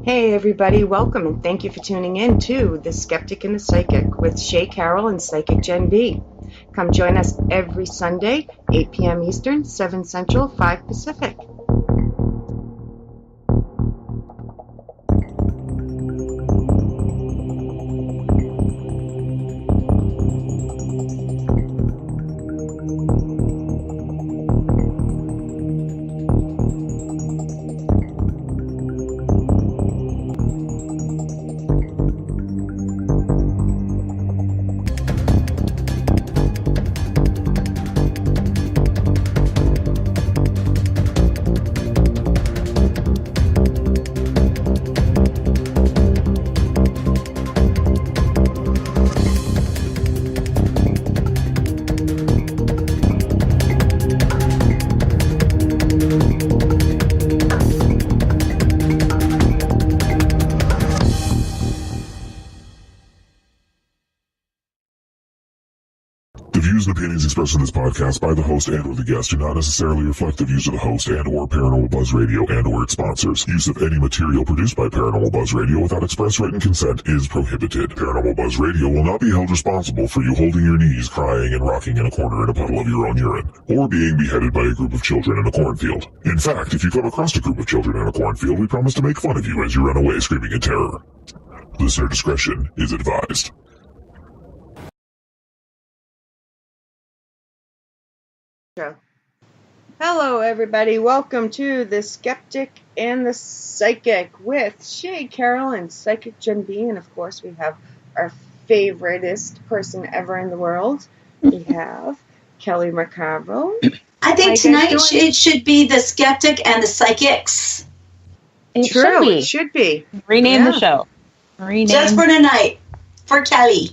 Hey everybody, welcome and thank you for tuning in to The Skeptic and the Psychic with Shay Carroll and Psychic Gen B. Come join us every Sunday, 8 p.m. Eastern, 7 Central, 5 Pacific. The views and opinions expressed in this podcast by the host and or the guest do not necessarily reflect the views of the host and or Paranormal Buzz Radio and or its sponsors. Use of any material produced by Paranormal Buzz Radio without express written consent is prohibited. Paranormal Buzz Radio will not be held responsible for you holding your knees, crying, and rocking in a corner in a puddle of your own urine, or being beheaded by a group of children in a cornfield. In fact, if you come across a group of children in a cornfield, we promise to make fun of you as you run away screaming in terror. Listener discretion is advised. Hello everybody, welcome to The Skeptic and the Psychic with Shay Carroll and Psychic Gen B, and of course we have our favoriteest person ever in the world. We have Kelly McCarville. I think tonight it should be The Skeptic and the Psychics. It should be. Rename the show. Just for tonight. For Kelly.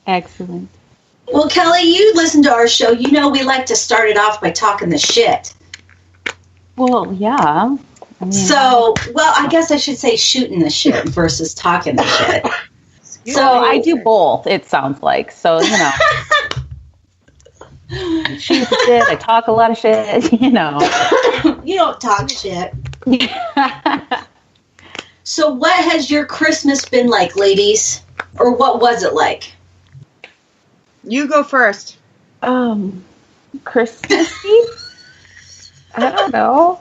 Excellent. Well, Kelly, you listen to our show. You know we like to start it off by talking the shit. Well, yeah. I mean, I guess I should say shooting the shit versus talking the shit. So I do both, it sounds like. So, you know. I shoot the shit, I talk a lot of shit, you know. You don't talk shit. So what has your Christmas been like, ladies? Or what was it like? You go first. Christmas Eve? I don't know.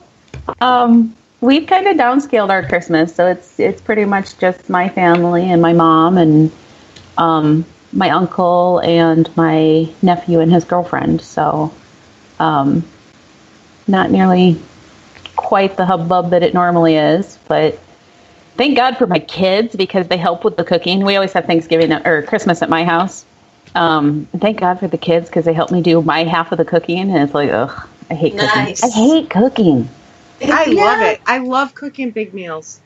We've kind of downscaled our Christmas, so it's pretty much just my family and my mom and my uncle and my nephew and his girlfriend. So not nearly quite the hubbub that it normally is, but thank God for my kids because they help with the cooking. We always have Thanksgiving or Christmas at my house. Thank God for the kids because they help me do my half of the cooking, and it's like, ugh, I hate cooking. I hate cooking. I love it. I love cooking big meals.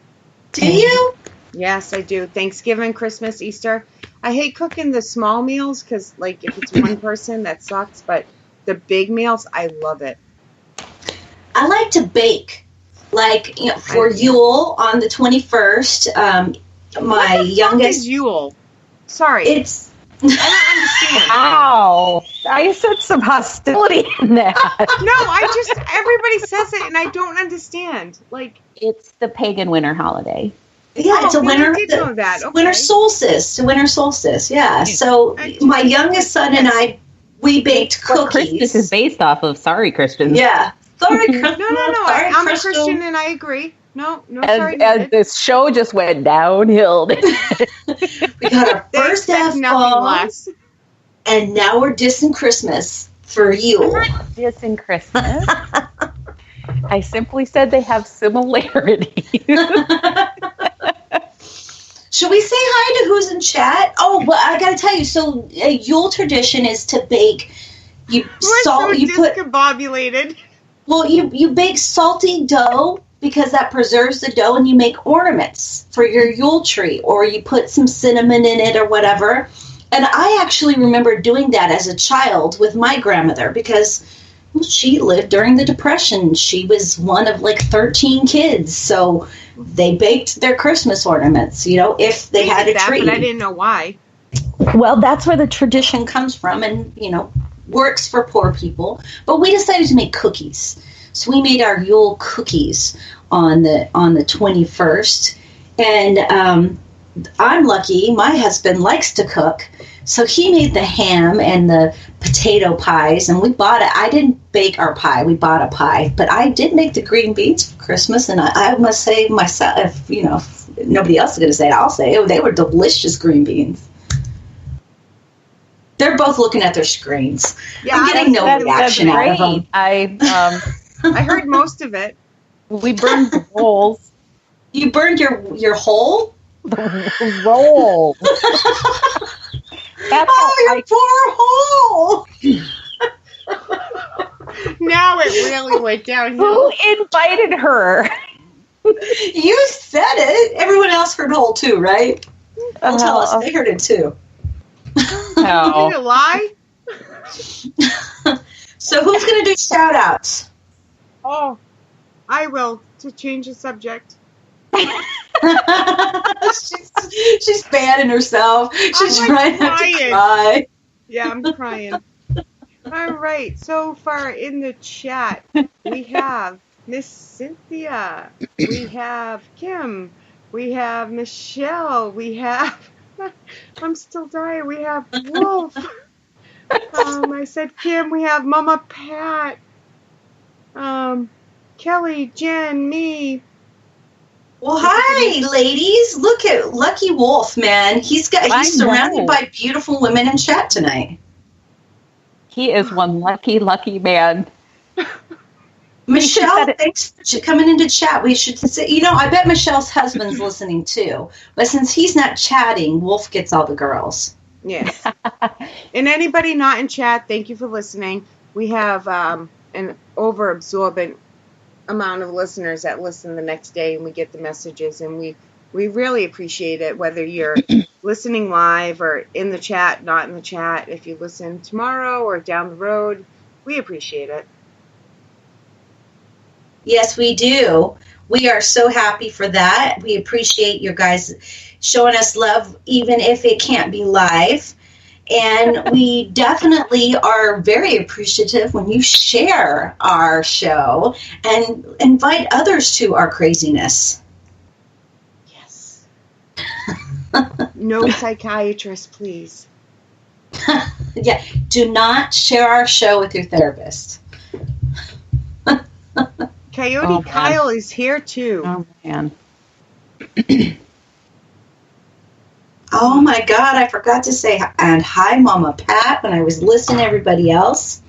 Do you? Yes, I do. Thanksgiving, Christmas, Easter. I hate cooking the small meals because, like, if it's one person, that sucks. But the big meals, I love it. I like to bake. Like, you know, for Yule on the 21st, my youngest... Is Yule? Sorry. I don't understand. Wow. I sense some hostility in that. No, everybody says it and I don't understand. Like, it's the pagan winter holiday. Yeah, it's a winter. I did know that. Okay. Winter solstice. Yeah. So my youngest son and I, we baked cookies. Christmas is based off of. Sorry, Christians. Yeah. Sorry, Christmas. No. I'm a Christian and I agree. No, sorry. As this show just went downhill. We got our first F-bomb, and now we're dissing Christmas for you. I'm not dissing Christmas. I simply said they have similarities. Should we say hi to who's in chat? Oh, well, I got to tell you. So, a Yule tradition is to bake. You discombobulated. Well, you bake salty dough. Because that preserves the dough and you make ornaments for your Yule tree or you put some cinnamon in it or whatever. And I actually remember doing that as a child with my grandmother because she lived during the Depression. She was one of like 13 kids. So they baked their Christmas ornaments, you know, if they had a tree. But I didn't know why. Well, that's where the tradition comes from and, you know, works for poor people. But we decided to make cookies. So we made our Yule cookies on the 21st. And I'm lucky. My husband likes to cook. So he made the ham and the potato pies, and we bought it. I didn't bake our pie. We bought a pie. But I did make the green beans for Christmas, and I must say myself, if nobody else is going to say it, I'll say it. They were delicious green beans. They're both looking at their screens. Yeah, I'm getting no reaction out of them. I heard most of it. We burned the bowls. You burned your hole? The roll. Your poor hole. Now it really went downhill. Who invited her? You said it. Everyone else heard hole too, right? Don't tell us. They heard it too. No. Did it lie? So who's going to do shout-outs? Oh, I will, to change the subject. she's fanning herself. She's trying not to cry. Yeah, I'm crying. All right, so far in the chat, we have Miss Cynthia, we have Kim, we have Michelle, we have, I'm still dying, we have Wolf. I said Kim, we have Mama Pat, Kelly, Jen, me. Well, hi, ladies. Look at Lucky Wolf, man. He's surrounded by beautiful women in chat tonight. He is one lucky man. Michelle, thanks for coming into chat. We should say, I bet Michelle's husband's listening too. But since he's not chatting, Wolf gets all the girls. Yes. And anybody not in chat, thank you for listening. We have an over-absorbent amount of listeners that listen the next day, and we get the messages, and we really appreciate it, whether you're listening live or in the chat, not in the chat. If you listen tomorrow or down the road, we appreciate it. Yes, we do. We are so happy for that. We appreciate your guys showing us love, even if it can't be live. And we definitely are very appreciative when you share our show and invite others to our craziness. Yes. No psychiatrist, please. Yeah, do not share our show with your therapist. Coyote Kyle is here too. Oh, man. Oh my God, I forgot to say, and hi, Mama Pat, when I was listening to everybody else.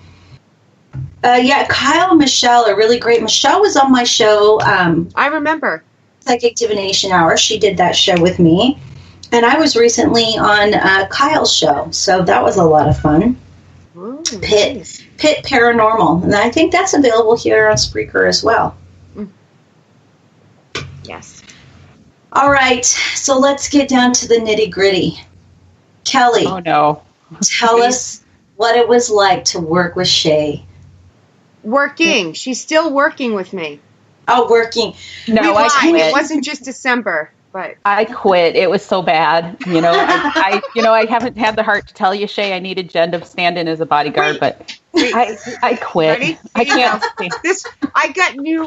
Yeah, Kyle and Michelle are really great. Michelle was on my show. I remember. Psychic Divination Hour. She did that show with me. And I was recently on Kyle's show, so that was a lot of fun. Ooh, Pit nice. Paranormal. And I think that's available here on Spreaker as well. Yes. All right, so let's get down to the nitty-gritty. Kelly. Oh, no. Tell us what it was like to work with Shay. Working. She's still working with me. Oh, working. No, I quit. It wasn't just December, but I quit. It was so bad. I haven't had the heart to tell you, Shay, I needed Jen to stand in as a bodyguard, but I quit. Ready? I can't.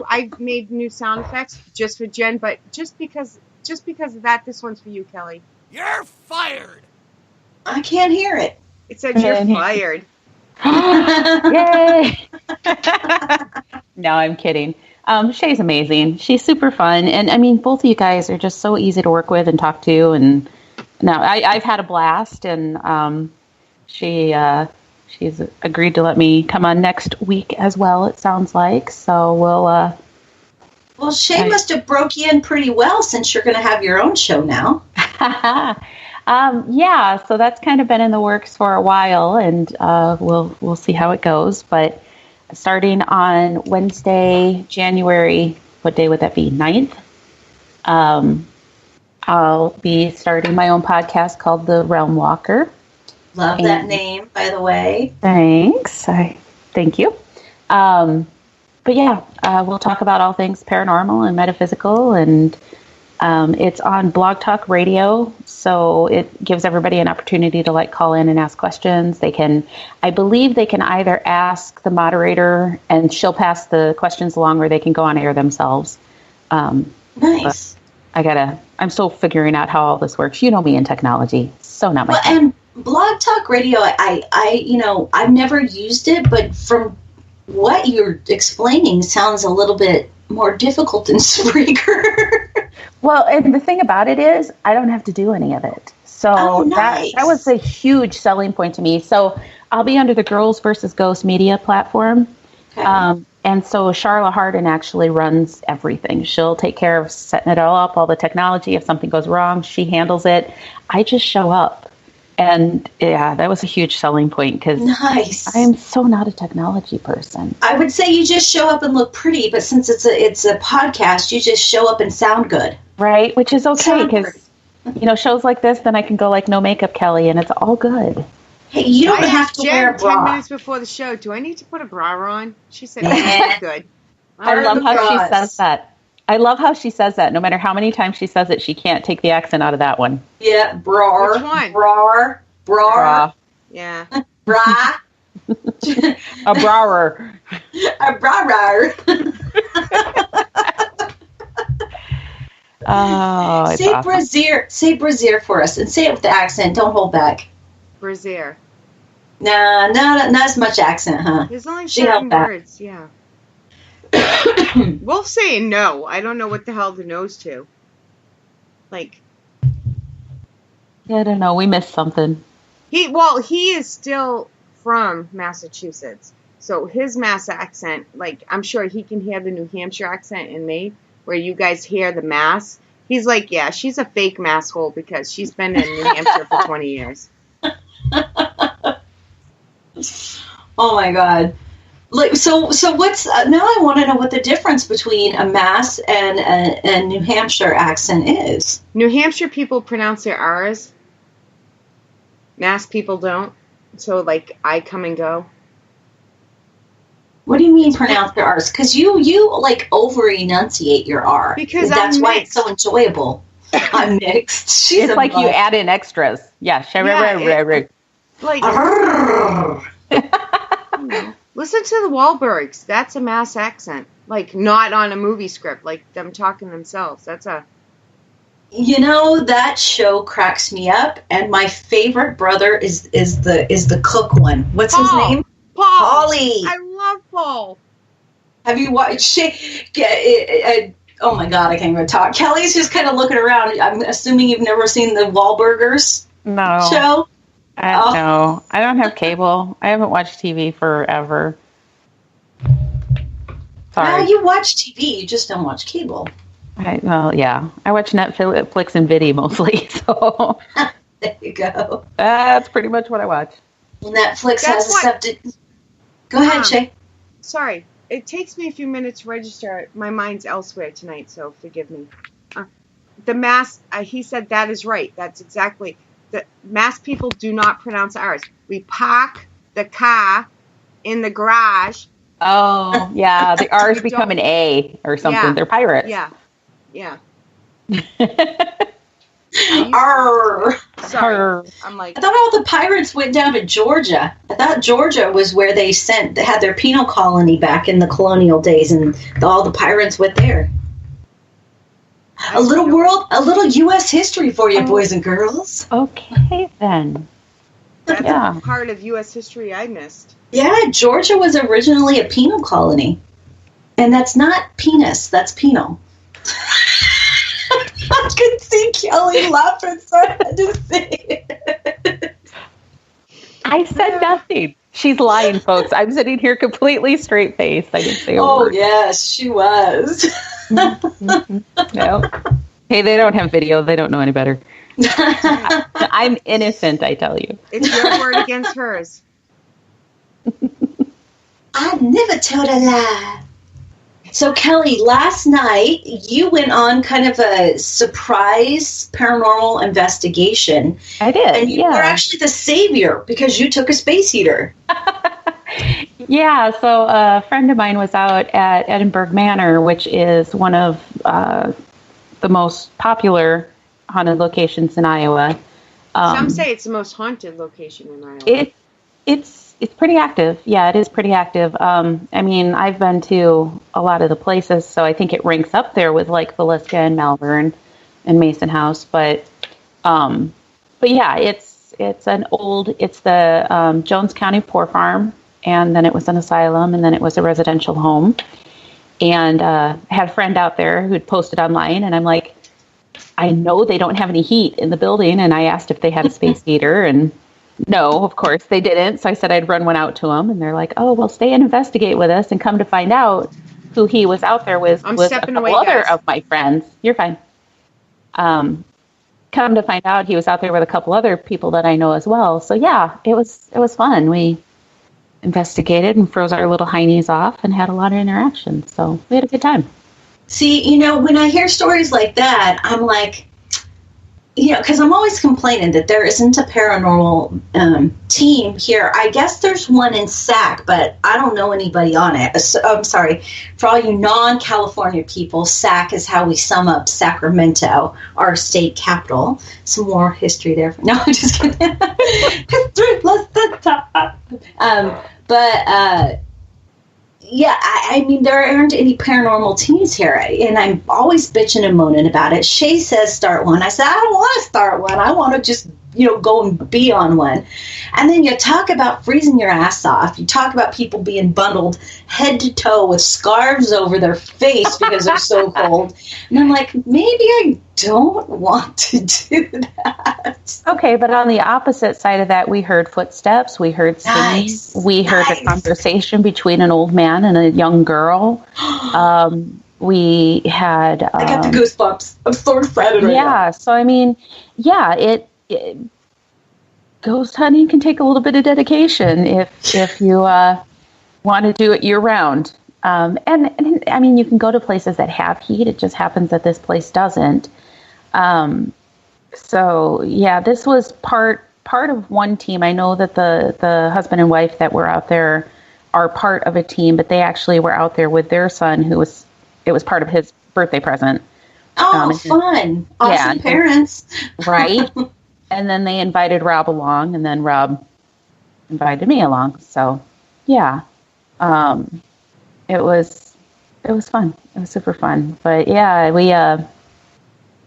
I made new sound effects just for Jen, but just because of that, this one's for you, Kelly. You're fired. I can't hear it. It said you're fired. Yay! No, I'm kidding. Shay's amazing. She's super fun. And I mean, both of you guys are just so easy to work with and talk to. And no, I've had a blast. And she's agreed to let me come on next week as well, it sounds like. So we'll... Well, Shay must have broke you in pretty well since you're going to have your own show now. Yeah, so that's kind of been in the works for a while, and we'll see how it goes. But starting on Wednesday, January, what day would that be? 9th? I'll be starting my own podcast called The Realm Walker. Love that name, by the way. Thanks. Thank you. But yeah, we'll talk about all things paranormal and metaphysical and It's on Blog Talk Radio, so it gives everybody an opportunity to like call in and ask questions. I believe they can either ask the moderator and she'll pass the questions along, or they can go on air themselves. Nice. I'm still figuring out how all this works. You know me in technology, so not my thing. And Blog Talk Radio, I've never used it, but from what you're explaining sounds a little bit more difficult than Spreaker. Well, and the thing about it is I don't have to do any of it. So nice. that was a huge selling point to me. So I'll be under the Girls versus Ghosts media platform. Okay. And so Charla Hardin actually runs everything. She'll take care of setting it all up, all the technology. If something goes wrong, she handles it. I just show up. And yeah, that was a huge selling point because nice. I'm so not a technology person. I would say you just show up and look pretty, but since it's a podcast, you just show up and sound good. Right, which is okay because, shows like this, then I can go like no makeup Kelly and it's all good. Hey, you don't have to wear a bra. 10 minutes before the show, do I need to put a bra on? She said it's good. I love how she says that. I love how she says that. No matter how many times she says it, she can't take the accent out of that one. Yeah, bra. Which one? Bra. Yeah. Bra. A brawer. A brawer. Oh, say awesome. brassiere. Say brassiere for us, and say it with the accent. Don't hold back. Brassiere. Nah, not as much accent, huh? There's only certain words, yeah. We'll say no. I don't know what the hell the no's to. Like. Yeah, I don't know. We missed something. He is still from Massachusetts. So his Mass accent, like, I'm sure he can hear the New Hampshire accent in me, where you guys hear the Mass. He's like, yeah, she's a fake masshole because she's been in New Hampshire for 20 years. Oh my God. Like, so what's now? I want to know what the difference between a Mass and a New Hampshire accent is. New Hampshire people pronounce their R's. Mass people don't. So, like, I come and go. What do you mean pronounce your R's? Because you like over enunciate your R. Because that's why it's so enjoyable. I'm mixed. It's like you add in extras. Yeah. Listen to the Wahlbergs. That's a Mass accent. Like, not on a movie script. Like, them talking themselves. That's a... that show cracks me up. And my favorite brother is the cook one. What's his name? Paulie. I love Paul. Have you watched... oh, my God. I can't even talk. Kelly's just kind of looking around. I'm assuming you've never seen the Wahlburgers show? No, I don't have cable. I haven't watched TV forever. Sorry. No, you watch TV. You just don't watch cable. I watch Netflix and Biddy mostly. So there you go. That's pretty much what I watch. Netflix has accepted. Go ahead, Shay. Sorry, it takes me a few minutes to register. My mind's elsewhere tonight, so forgive me. The Mass. He said that is right. That's exactly. The Mass people do not pronounce ours. We park the car in the garage. Oh, yeah. The R's become an A or something. Yeah. They're pirates. Yeah. Arr. Sorry. I'm like, I thought all the pirates went down to Georgia. I thought Georgia was where they had their penal colony back in the colonial days, and all the pirates went there. A little U.S. history for you, boys and girls. Okay, then. That's a part of U.S. history I missed. Yeah, Georgia was originally a penal colony. And that's not penis, that's penal. I could see Kelly laughing, so I had to say it. I said nothing. She's lying, folks. I'm sitting here completely straight-faced. I didn't say a word. Oh, yes, she was. No. Hey, they don't have video. They don't know any better. I'm innocent, I tell you. It's your word against hers. I never told a lie. So, Kelly, last night you went on kind of a surprise paranormal investigation. I did, and you were actually the savior because you took a space heater. Yeah, so a friend of mine was out at Edinburgh Manor, which is one of the most popular haunted locations in Iowa. Some say it's the most haunted location in Iowa. It's pretty active. Yeah, it is pretty active. I mean, I've been to a lot of the places, so I think it ranks up there with like Villisca and Malvern and Mason House. But yeah, it's the Jones County Poor Farm, and then it was an asylum, and then it was a residential home. And I had a friend out there who'd posted online, and I'm like, I know they don't have any heat in the building, and I asked if they had a space heater, and no, of course they didn't. So I said I'd run one out to them, and they're like, "Oh, well, stay and investigate with us." And come to find out, who he was out there with was a couple other of my friends. You're fine. Come to find out, he was out there with a couple other people that I know as well. So yeah, it was fun. We investigated and froze our little heinies off and had a lot of interaction. So we had a good time. See, when I hear stories like that, I'm like, because I'm always complaining that there isn't a paranormal team here. I guess there's one in SAC, but I don't know anybody on it. So, I'm sorry. For all you non-California people, SAC is how we sum up Sacramento, our state capital. Some more history there. No, I'm just kidding. History plus the top. Yeah, I mean, there aren't any paranormal teams here, and I'm always bitching and moaning about it. Shay says start one. I said, I don't want to start one. I want to just, go and be on one. And then you talk about freezing your ass off. You talk about people being bundled head to toe with scarves over their face because they're so cold. And I'm like, maybe I don't want to do that. Okay, but on the opposite side of that, we heard footsteps, we heard singing, we heard a conversation between an old man and a young girl. We had... I got the goosebumps. I'm so excited right now. Yeah, so I mean, yeah, ghost hunting can take a little bit of dedication if you want to do it year round. And I mean, you can go to places that have heat. It just happens that this place doesn't. So yeah, this was part of one team. I know that the husband and wife that were out there are part of a team, but they actually were out there with their son, it was part of his birthday present. Oh, fun. Awesome parents. Right. And then they invited Rob along, and then Rob invited me along. So yeah, it was fun. It was super fun. But yeah, we,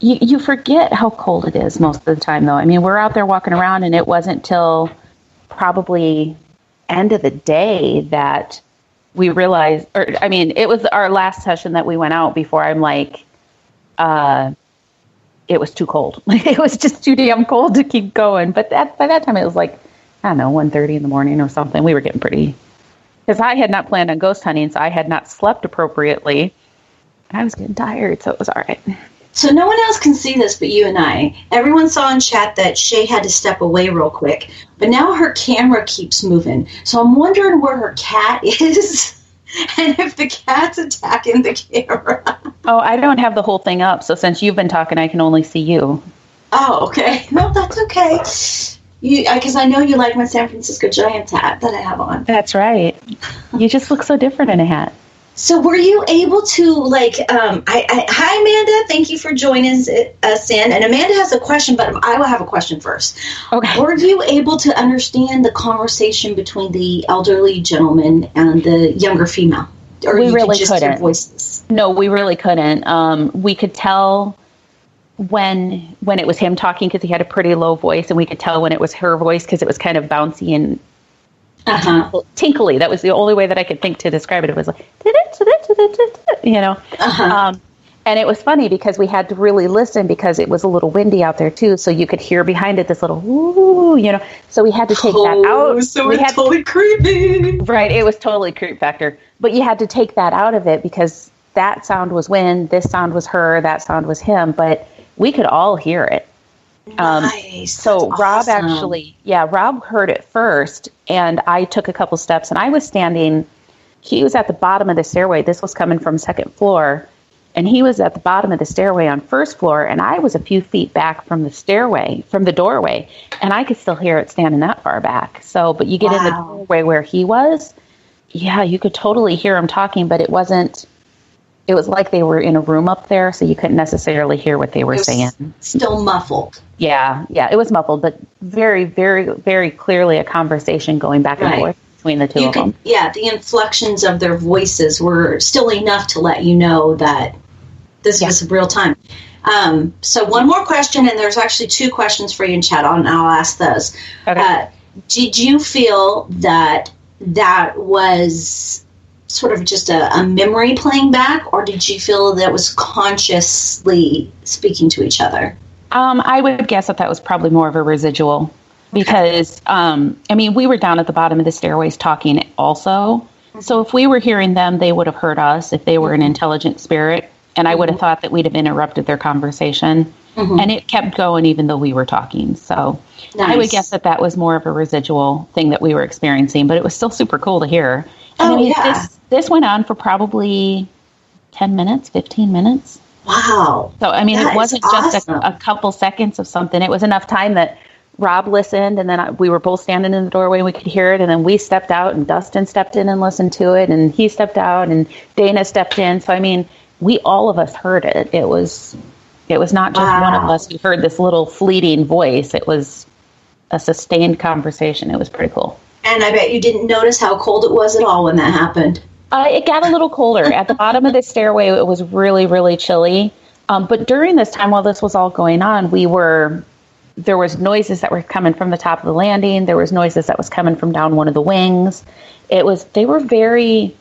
you forget how cold it is most of the time, though. I mean, we're out there walking around, and it wasn't till probably end of the day that we realized, it was our last session that we went out before I'm like, it was too cold. It was just too damn cold to keep going. But by that time, it was like, I don't know, 1:30 in the morning or something. We were getting pretty, because I had not planned on ghost hunting, so I had not slept appropriately. I was getting tired, so it was all right. So no one else can see this but you and I. Everyone saw in chat that Shay had to step away real quick, but now her camera keeps moving. So I'm wondering where her cat is and if the cat's attacking the camera. Oh, I don't have the whole thing up, so since you've been talking, I can only see you. Oh, okay. No, that's okay. Because I know you like my San Francisco Giants hat that I have on. That's right. You just look so different in a hat. So were you able to, hi, Amanda. Thank you for joining us in. And Amanda has a question, but I will have a question first. Okay. Were you able to understand the conversation between the elderly gentleman and the younger female? Or we you really just couldn't. Hear voices? No, we really couldn't. We could tell when it was him talking because he had a pretty low voice, and we could tell when it was her voice because it was kind of bouncy and tinkly. That was the only way that I could think to describe it. It was like, and it was funny because we had to really listen because it was a little windy out there too. So you could hear behind it this little, ooh, so we had to take that out. So it's totally creepy. Right. It was totally creep factor, but you had to take that out of it because that sound was wind, this sound was her, that sound was him, but we could all hear it. Nice. So That's Rob awesome. Rob heard it first, and I took a couple steps, and I was standing, he was at the bottom of the stairway. This was coming from second floor, and he was at the bottom of the stairway on first floor, and I was a few feet back from the doorway, and I could still hear it standing that far back. So, but you get in the doorway where he was, yeah, you could totally hear him talking, but it wasn't it was like they were in a room up there, so you couldn't necessarily hear what they were saying. Still muffled. Yeah, it was muffled, but very, very, very clearly a conversation going back and forth between the two of them. Yeah, the inflections of their voices were still enough to let you know that this was real time. So one more question, and there's actually 2 questions for you in chat, and I'll ask those. Okay. Did you feel that was sort of just a memory playing back, or did you feel that was consciously speaking to each other? I would guess that was probably more of a residual, because, we were down at the bottom of the stairways talking also. Mm-hmm. So if we were hearing them, they would have heard us if they were an intelligent spirit, and I would have thought that we'd have interrupted their conversation. Mm-hmm. And it kept going even though we were talking. So nice. I would guess that was more of a residual thing that we were experiencing, but it was still super cool to hear. And this went on for probably 10 minutes, 15 minutes. Wow. So, it wasn't just a couple seconds of something. It was enough time that Rob listened, and then we were both standing in the doorway and we could hear it. And then we stepped out, and Dustin stepped in and listened to it, and he stepped out, and Dana stepped in. So, all of us heard it. It was not just one of us who heard this little fleeting voice. It was a sustained conversation. It was pretty cool. And I bet you didn't notice how cold it was at all when that happened. It got a little colder. At the bottom of the stairway, it was really, really chilly. But during this time, while this was all going on, there was noises that were coming from the top of the landing. There was noises that was coming from down one of the wings. They were very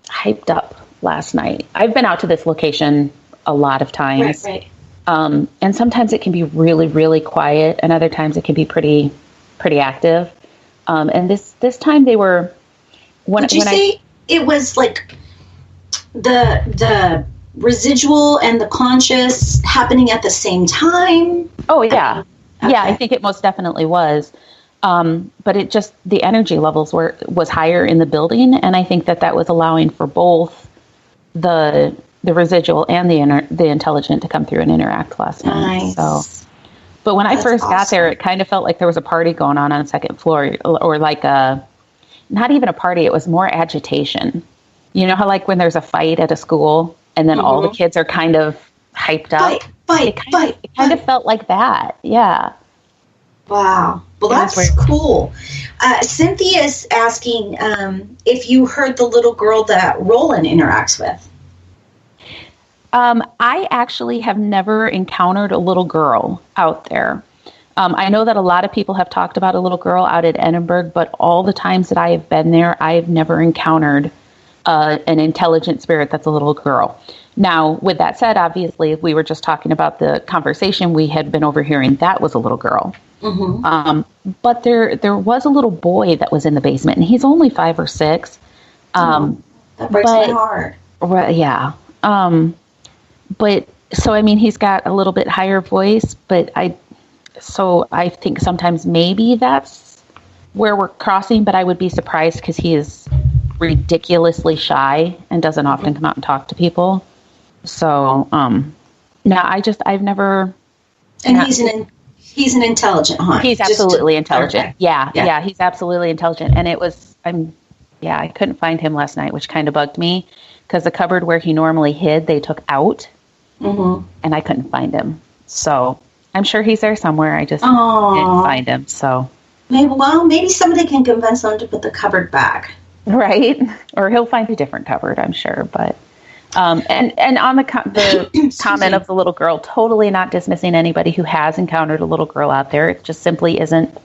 hyped up last night. I've been out to this location a lot of times. Right. And sometimes it can be really, really quiet, and other times it can be pretty active. And this time they were. Did you say it was like the residual and the conscious happening at the same time? Oh yeah, okay. I think it most definitely was. But it just, the energy levels was higher in the building, and I think that was allowing for both the residual and the intelligent to come through and interact last night. Nice. So, but when I first got there, it kind of felt like there was a party going on the second floor, or like not even a party. It was more agitation. You know how like when there's a fight at a school and then all the kids are kind of hyped up? Fight. It kind of felt like that. Yeah. Wow. Well, that's cool. Cynthia's asking if you heard the little girl that Roland interacts with. I actually have never encountered a little girl out there. I know that a lot of people have talked about a little girl out at Edinburgh, but all the times that I have been there, I've never encountered an intelligent spirit that's a little girl. Now, with that said, obviously, we were just talking about the conversation we had been overhearing. That was a little girl. Mm-hmm. But there was a little boy that was in the basement, and he's only 5 or 6. That breaks my heart. Yeah. But so, he's got a little bit higher voice, but I think sometimes maybe that's where we're crossing, but I would be surprised because he is ridiculously shy and doesn't often come out and talk to people. So, no, I've never. And he's an intelligent, huh? He's absolutely intelligent. Okay. Yeah, he's absolutely intelligent. And I couldn't find him last night, which kind of bugged me because the cupboard where he normally hid, they took out, and I couldn't find him. So I'm sure he's there somewhere. I just didn't find him. So maybe somebody can convince them to put the cupboard back. Right. Or he'll find a different cupboard, I'm sure. But, and on the comment of the little girl, totally not dismissing anybody who has encountered a little girl out there. It just simply isn't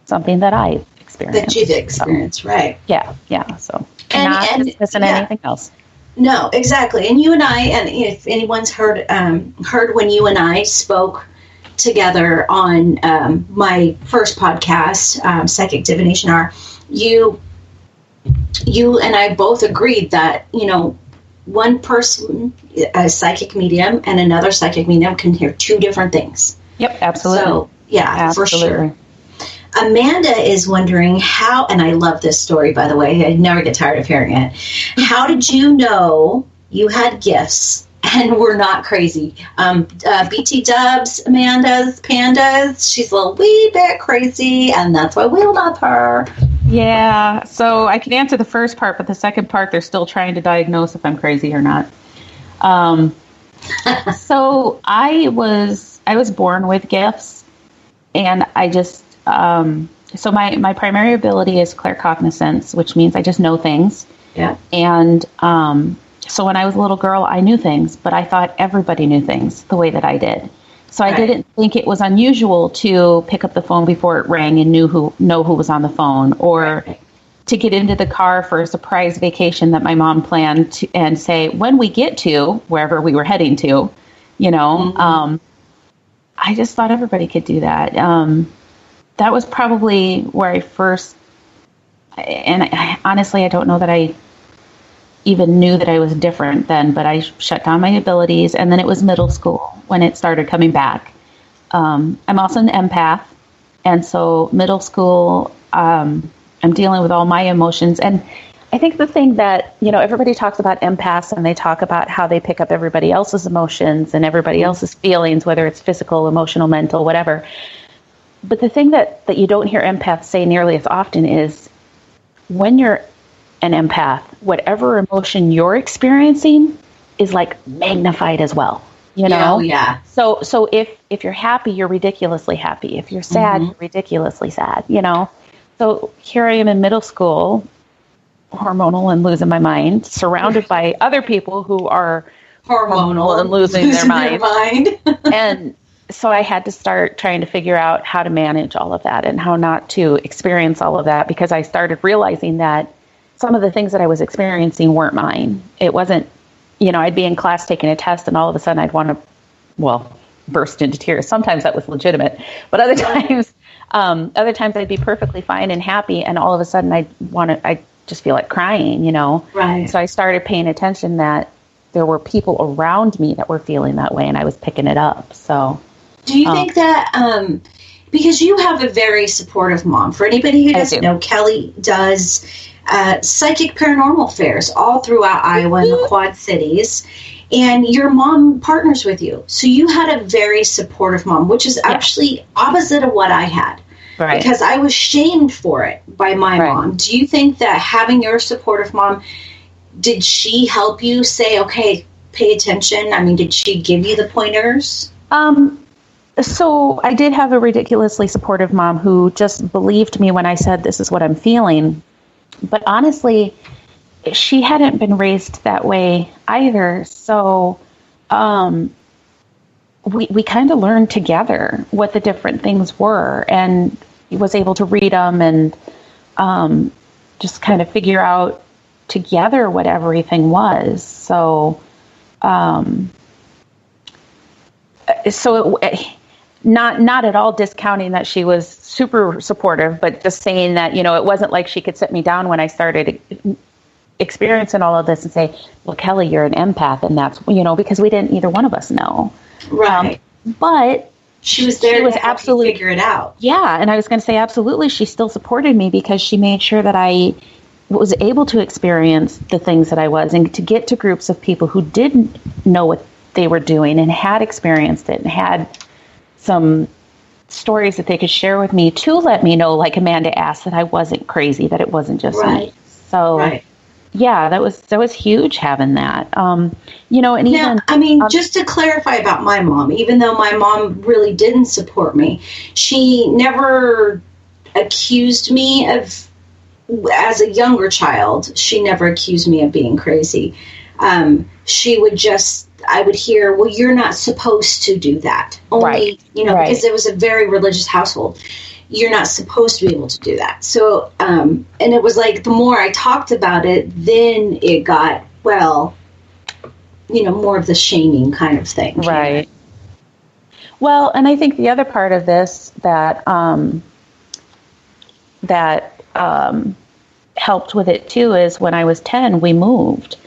something that I've experienced. That you've experienced, right. Yeah. So not dismissing anything else. No, exactly. And you and I, and if anyone's heard when you and I spoke together on my first podcast, Psychic Divination Hour, you and I both agreed that, one person, a psychic medium, and another psychic medium can hear 2 different things. Yep, absolutely. So, for sure. Amanda is wondering how, and I love this story, by the way. I never get tired of hearing it. How did you know you had gifts and were not crazy? BT Dubs, Amanda's Pandas, she's a wee bit crazy, and that's why we love her. Yeah, so I can answer the first part, but the second part, they're still trying to diagnose if I'm crazy or not. So I was born with gifts, and I just, so my primary ability is claircognizance, which means I just know things. Yeah. And so when I was a little girl, I knew things, but I thought everybody knew things the way that I did. So I didn't think it was unusual to pick up the phone before it rang and know who was on the phone, or to get into the car for a surprise vacation that my mom planned to, and say, when we get to wherever we were heading to, I just thought everybody could do that. That was probably where I first, and honestly, I don't know that I even knew that I was different then, but I shut down my abilities. And then it was middle school when it started coming back. I'm also an empath. And so middle school, I'm dealing with all my emotions. And I think the thing that, everybody talks about empaths, and they talk about how they pick up everybody else's emotions and everybody else's feelings, whether it's physical, emotional, mental, whatever. But the thing that you don't hear empaths say nearly as often is, when you're an empath, whatever emotion you're experiencing is like magnified as well, Yeah. So if you're happy, you're ridiculously happy. If you're sad, you're ridiculously sad, So here I am in middle school, hormonal and losing my mind, surrounded by other people who are hormonal and losing their mind. And so I had to start trying to figure out how to manage all of that and how not to experience all of that, because I started realizing that some of the things that I was experiencing weren't mine. It wasn't, I'd be in class taking a test, and all of a sudden I'd want to, burst into tears. Sometimes that was legitimate, but other times I'd be perfectly fine and happy, and all of a sudden I just feel like crying, Right. So I started paying attention that there were people around me that were feeling that way, and I was picking it up. So, do you think that, because you have a very supportive mom, for anybody who doesn't know, Kelly does psychic paranormal fairs all throughout Iowa and the Quad Cities, and your mom partners with you. So you had a very supportive mom, which is actually opposite of what I had. Right. Because I was shamed for it by my mom. Do you think that having your supportive mom, did she help you say, okay, pay attention? I mean, did she give you the pointers? So I did have a ridiculously supportive mom who just believed me when I said, this is what I'm feeling. But honestly, she hadn't been raised that way either. So we kind of learned together what the different things were, and was able to read them and just kind of figure out together what everything was. So, not at all discounting that she was super supportive, but just saying that, it wasn't like she could sit me down when I started experiencing all of this and say, well, Kelly, you're an empath, and that's, because we didn't, either one of us know. Right. But she was there to absolutely figure it out. Yeah. And I was going to say, absolutely. She still supported me because she made sure that I was able to experience the things that I was, and to get to groups of people who didn't know what they were doing and had experienced it and had some stories that they could share with me to let me know, like Amanda asked, that I wasn't crazy, that it wasn't just me. So yeah, that was huge having that. And even, just to clarify about my mom, even though my mom really didn't support me, she never accused me of, as a younger child, she never accused me of being crazy. She would just, I would hear, well, you're not supposed to do that. Only, because it was a very religious household. You're not supposed to be able to do that. So, and it was like, the more I talked about it, then it got, more of the shaming kind of thing. Right. Well, and I think the other part of this that helped with it too is when I was 10, we moved.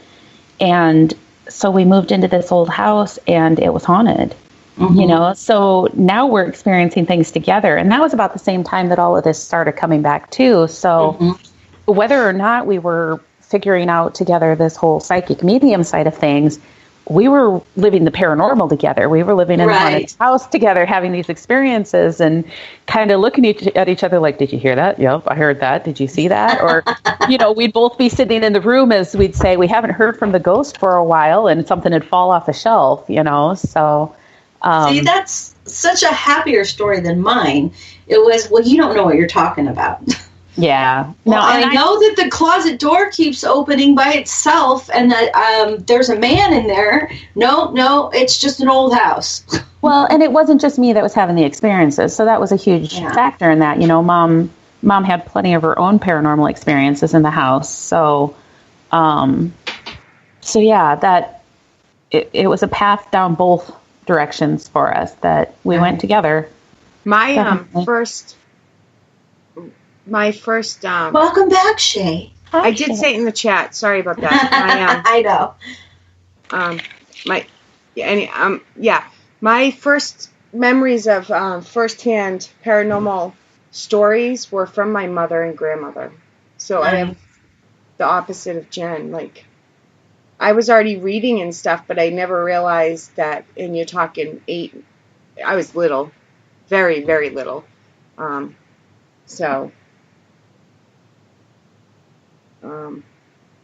And so we moved into this old house, and it was haunted. So now we're experiencing things together. And that was about the same time that all of this started coming back too. So whether or not we were figuring out together this whole psychic medium side of things, we were living the paranormal together. We were living in a haunted house together, having these experiences and kind of looking at each other like, did you hear that? Yep, I heard that. Did you see that? Or, we'd both be sitting in the room as we'd say, we haven't heard from the ghost for a while, and something had fall off the shelf, so. See, that's such a happier story than mine. It was, well, you don't know what you're talking about. Yeah. Well, I know that the closet door keeps opening by itself and that there's a man in there. No, it's just an old house. Well, and it wasn't just me that was having the experiences. So that was a huge factor in that. Mom had plenty of her own paranormal experiences in the house. So, that it was a path down both directions for us that we went together. My first welcome back, Shay. I did say it in the chat. Sorry about that. I know. My first memories of firsthand paranormal stories were from my mother and grandmother. So I am the opposite of Jen. Like, I was already reading and stuff, but I never realized that. And you're talking 8. I was little, very, very little.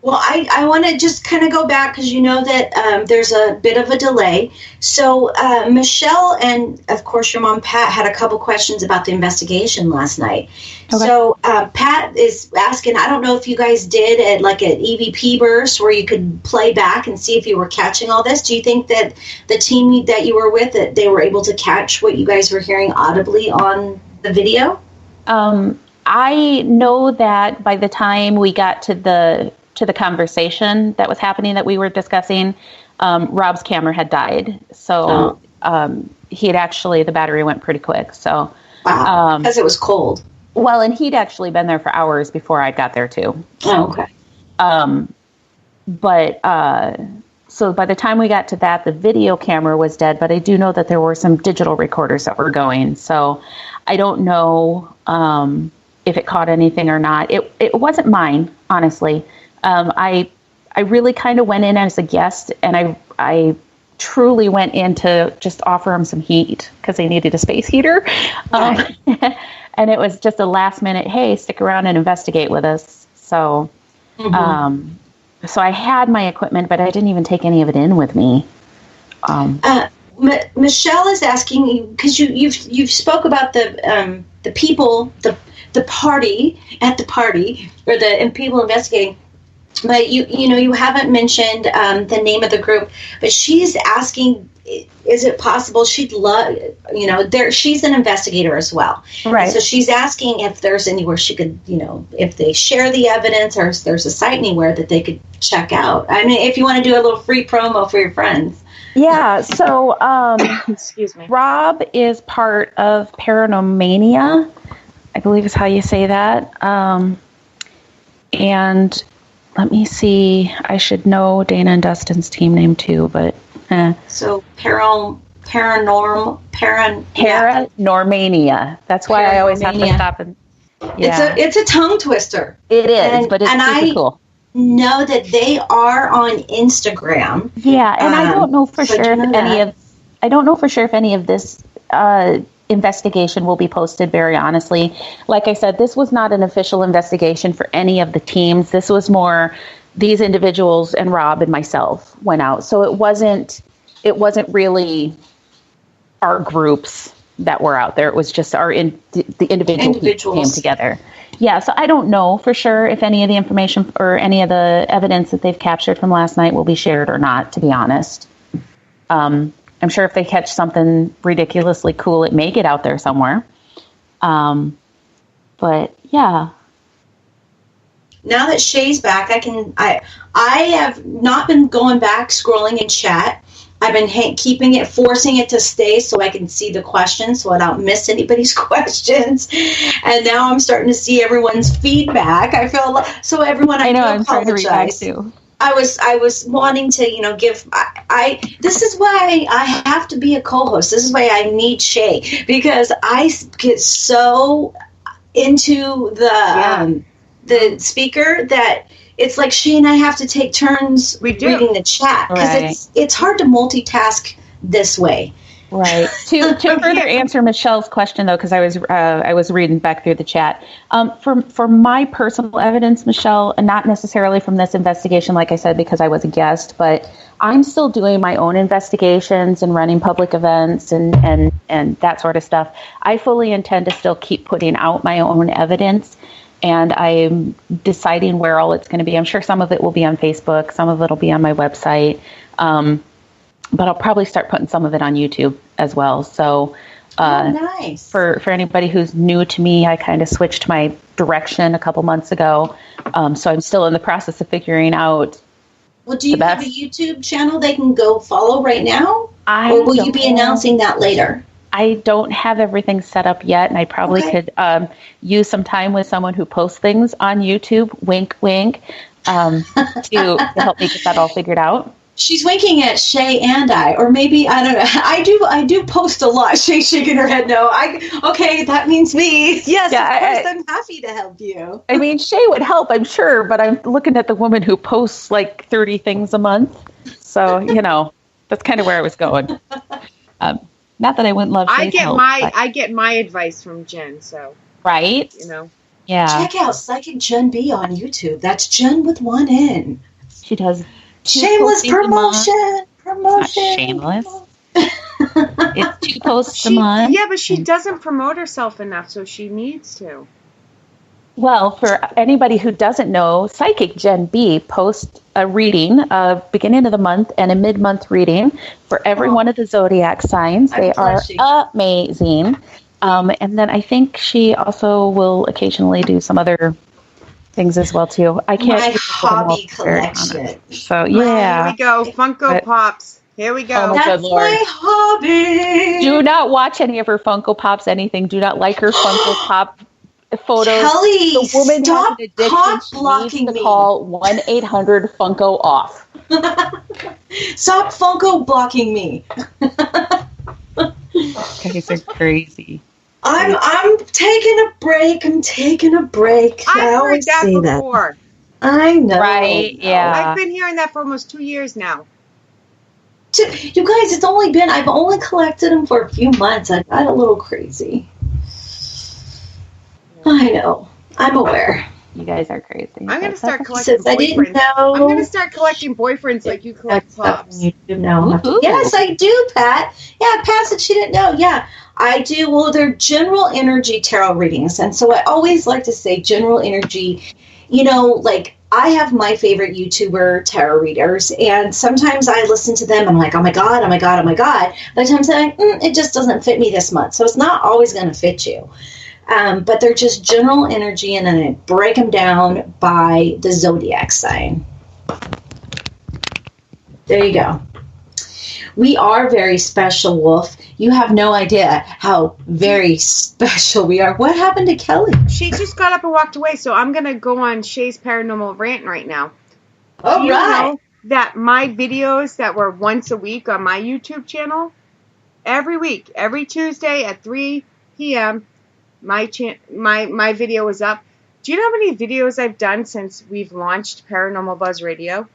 Well, I want to just kind of go back because you know that there's a bit of a delay. So Michelle and, of course, your mom, Pat, had a couple questions about the investigation last night. Okay. So Pat is asking, I don't know if you guys did an EVP burst where you could play back and see if you were catching all this. Do you think that the team that you were with, that they were able to catch what you guys were hearing audibly on the video? I know that by the time we got to the conversation that was happening that we were discussing, Rob's camera had died. So he had actually, the battery went pretty quick. So because it was cold. Well, and he'd actually been there for hours before I got there too. Oh, okay. So by the time we got to that, the video camera was dead, but I do know that there were some digital recorders that were going. So I don't know if it caught anything or not. It wasn't mine, honestly. I really kind of went in as a guest, and I truly went in to just offer them some heat because they needed a space heater. Right. And it was just a last minute, hey, stick around and investigate with us. So, so I had my equipment, but I didn't even take any of it in with me. Michelle is asking, because you've spoke about the people, the party at the party, or and people investigating. But you haven't mentioned the name of the group. But she's asking, is it possible she'd love, she's an investigator as well. Right. So she's asking if there's anywhere she could, if they share the evidence or if there's a site anywhere that they could check out. I mean, if you want to do a little free promo for your friends. Yeah. So, excuse me. Rob is part of Paranormania, I believe is how you say that. And let me see. I should know Dana and Dustin's team name too, but so Paranormania. That's why I always have to stop and. Yeah. It's a tongue twister. It is, but it's super cool. Know that they are on Instagram. Yeah, and I don't know for sure if any of this investigation will be posted, very honestly. Like I said, this was not an official investigation for any of the teams. This was more these individuals and Rob and myself went out. So it wasn't really our groups that were out there. It was just the individuals came together. Yeah, so I don't know for sure if any of the information or any of the evidence that they've captured from last night will be shared or not, to be honest. I'm sure if they catch something ridiculously cool, it may get out there somewhere. But yeah. Now that Shay's back, I have not been going back scrolling in chat. I've been forcing it to stay so I can see the questions so I don't miss anybody's questions. And now I'm starting to see everyone's feedback. I feel so everyone. I know I'm trying to read back too. I was wanting to, give. This is why I have to be a co-host. This is why I need Shay, because I get so into the speaker that it's like she and I have to take turns reading the chat because it's hard to multitask this way. Right. To further answer Michelle's question, though, because I was reading back through the chat. For my personal evidence, Michelle, and not necessarily from this investigation, like I said, because I was a guest, but I'm still doing my own investigations and running public events and that sort of stuff. I fully intend to still keep putting out my own evidence, and I'm deciding where all it's going to be. I'm sure some of it will be on Facebook, some of it will be on my website. But I'll probably start putting some of it on YouTube as well. So nice. For anybody who's new to me, I kind of switched my direction a couple months ago. So I'm still in the process of figuring out. Well, do you have a YouTube channel they can go follow right now? Or will you be announcing that later? I don't have everything set up yet, and I probably could use some time with someone who posts things on YouTube, wink, wink, to help me get that all figured out. She's winking at Shay and I, or maybe, I don't know. I do post a lot. Shay's shaking her head no. Okay, that means me. Yes, of course, I'm happy to help you. I mean, Shay would help, I'm sure, but I'm looking at the woman who posts like 30 things a month. So, that's kind of where I was going. Not that I wouldn't love Shay's help. I get my advice from Jen, so. Right? Yeah. Check out Psychic Jen B on YouTube. That's Jen with one N. She does. Shameless promotion. Shameless. It's 2 posts a month. Yeah, but she doesn't promote herself enough, so she needs to. Well, for anybody who doesn't know, Psychic Gen B posts a reading, a beginning of the month and a mid-month reading for every one of the zodiac signs. They are amazing. And then I think she also will occasionally do some other things as well too. I can't. My hobby collection. So yeah. Here we go. Funko Pops. Here we go. Oh That's my hobby. Do not watch any of her Funko Pops. Anything. Do not like her Funko Pop photos. Kelly, the woman stop has an addiction. blocking me. Call 1-800-FUNKO-OFF. Stop Funko blocking me. You guys are crazy. I'm taking a break. I've heard that before. I know. Right, yeah. I've been hearing that for almost 2 years now. You guys, I've only collected them for a few months. I got a little crazy. I know. I'm aware. You guys are crazy. I'm going to start collecting boyfriends. I didn't know. I'm going to start collecting boyfriends like you collect Pops. Yes, I do, Pat. Yeah, Pat said she didn't know. Yeah, I do. Well, they're general energy tarot readings. And so I always like to say general energy, like I have my favorite YouTuber tarot readers. And sometimes I listen to them. I'm like, oh my God, oh my God, oh my God. Other times I'm like, it just doesn't fit me this month. So it's not always going to fit you. But they're just general energy, and then I break them down by the zodiac sign. There you go. We are very special, Wolf. You have no idea how very special we are. What happened to Kelly? She just got up and walked away, so I'm going to go on Shays Paranormal Rant right now. Oh, Do you know that my videos that were once a week on my YouTube channel, every week, every Tuesday at 3 p.m., my video is up. Do you know how many videos I've done since we've launched Paranormal Buzz Radio?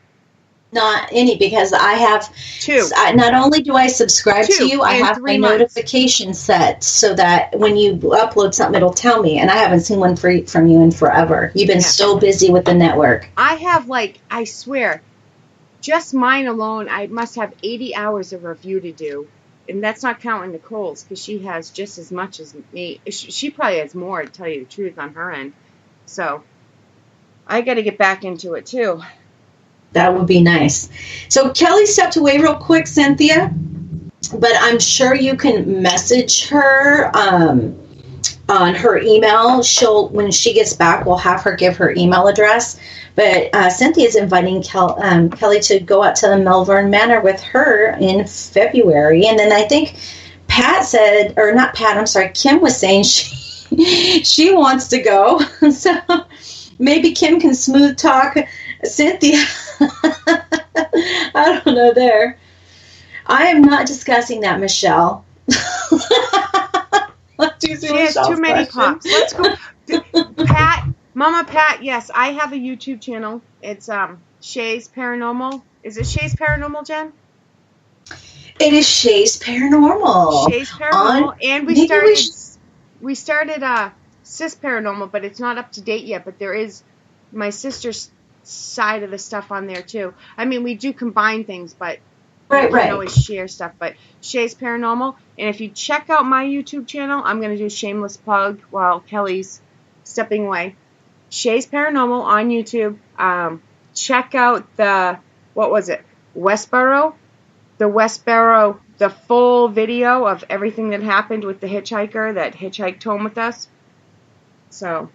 Not any, because I have 2. Not only do I subscribe to you, I have my notification set so that when you upload something, it'll tell me. And I haven't seen one from you in forever. You've been so busy with the network. I have, I swear, just mine alone, I must have 80 hours of review to do. And that's not counting Nicole's, because she has just as much as me. She probably has more, to tell you the truth, on her end. So, I got to get back into it, too. That would be nice. So, Kelly stepped away real quick, Cynthia. But I'm sure you can message her on her email. When she gets back, we'll have her give her email address. But Cynthia is inviting Kelly to go out to the Edinburgh Manor with her in February. And then I think Kim was saying she wants to go. So maybe Kim can smooth talk Cynthia. I don't know there. I am not discussing that, Michelle. She has too many Pops. Let's go. Mama Pat, yes, I have a YouTube channel. It's Shays Paranormal. Is it Shays Paranormal, Jen? It is Shays Paranormal. Shays Paranormal, and we started Sis Paranormal, but it's not up to date yet. But there is my sister's side of the stuff on there too. I mean, we do combine things, but we don't always share stuff. But Shays Paranormal, and if you check out my YouTube channel, I'm going to do a shameless plug while Kelly's stepping away. Shays Paranormal on YouTube. Check out Westboro, the full video of everything that happened with the hitchhiker that hitchhiked home with us. So,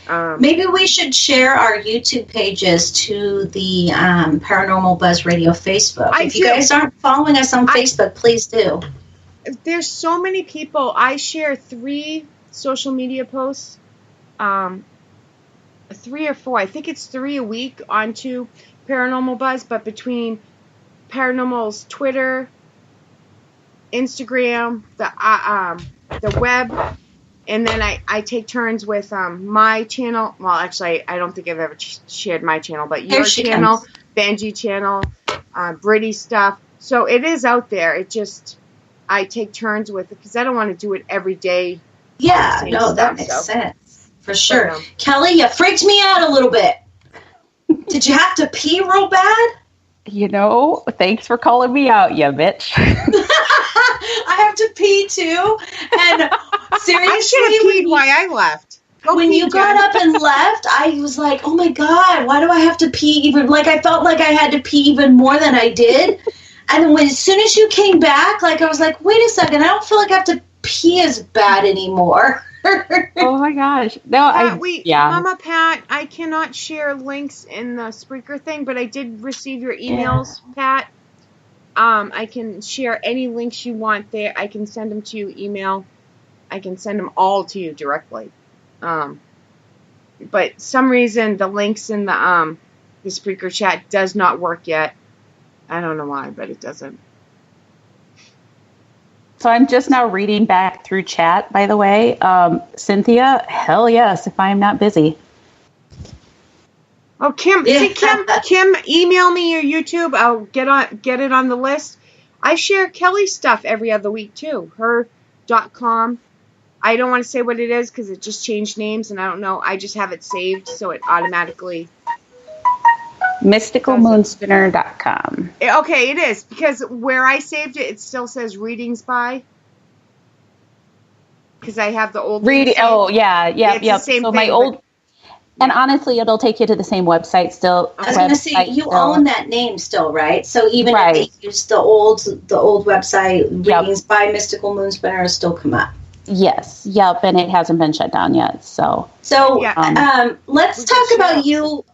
maybe we should share our YouTube pages to the Paranormal Buzz Radio Facebook. If you guys aren't following us on Facebook, please do. There's so many people. I share 3 social media posts, 3 or 4. I think it's 3 a week onto Paranormal Buzz, but between Paranormal's Twitter, Instagram, the web, and then I take turns with my channel. Well, actually, I don't think I've ever shared my channel, but your channel, Benji channel, Biddy stuff. So it is out there. It just, I take turns with it because I don't want to do it every day. Yeah, no, that makes sense. For sure. Kelly, you freaked me out a little bit. Did you have to pee real bad? You know, thanks for calling me out, you bitch. I have to pee too. And seriously, I should have peed while I left. When you got up and left, I was like, oh my God, why do I have to pee even? Like, I felt like I had to pee even more than I did. And then as soon as you came back, like, I was like, wait a second, I don't feel like I have to pee as bad anymore. Oh my gosh. No, Mama Pat, I cannot share links in the Spreaker thing, but I did receive your emails, Pat. I can share any links you want there. I can send them to you email. I can send them all to you directly. But some reason the links in the Spreaker chat does not work yet. I don't know why, but it doesn't. So I'm just now reading back through chat, by the way. Cynthia, hell yes, if I'm not busy. Oh, Kim, Kim, email me your YouTube. I'll get it on the list. I share Kelly's stuff every other week too. Her.com. I don't want to say what it is because it just changed names and I don't know. I just have it saved so it automatically. MysticalMoonspinner.com. Okay, it is because where I saved it, it still says readings by. Because I have the old reading. Oh yeah. The same so thing, my old. And honestly, it'll take you to the same website still. I was going to say you own that name still, right? So even if they use the old website, readings by Mystical Moonspinner will still come up. Yes. Yep. And it hasn't been shut down yet. So let's talk about you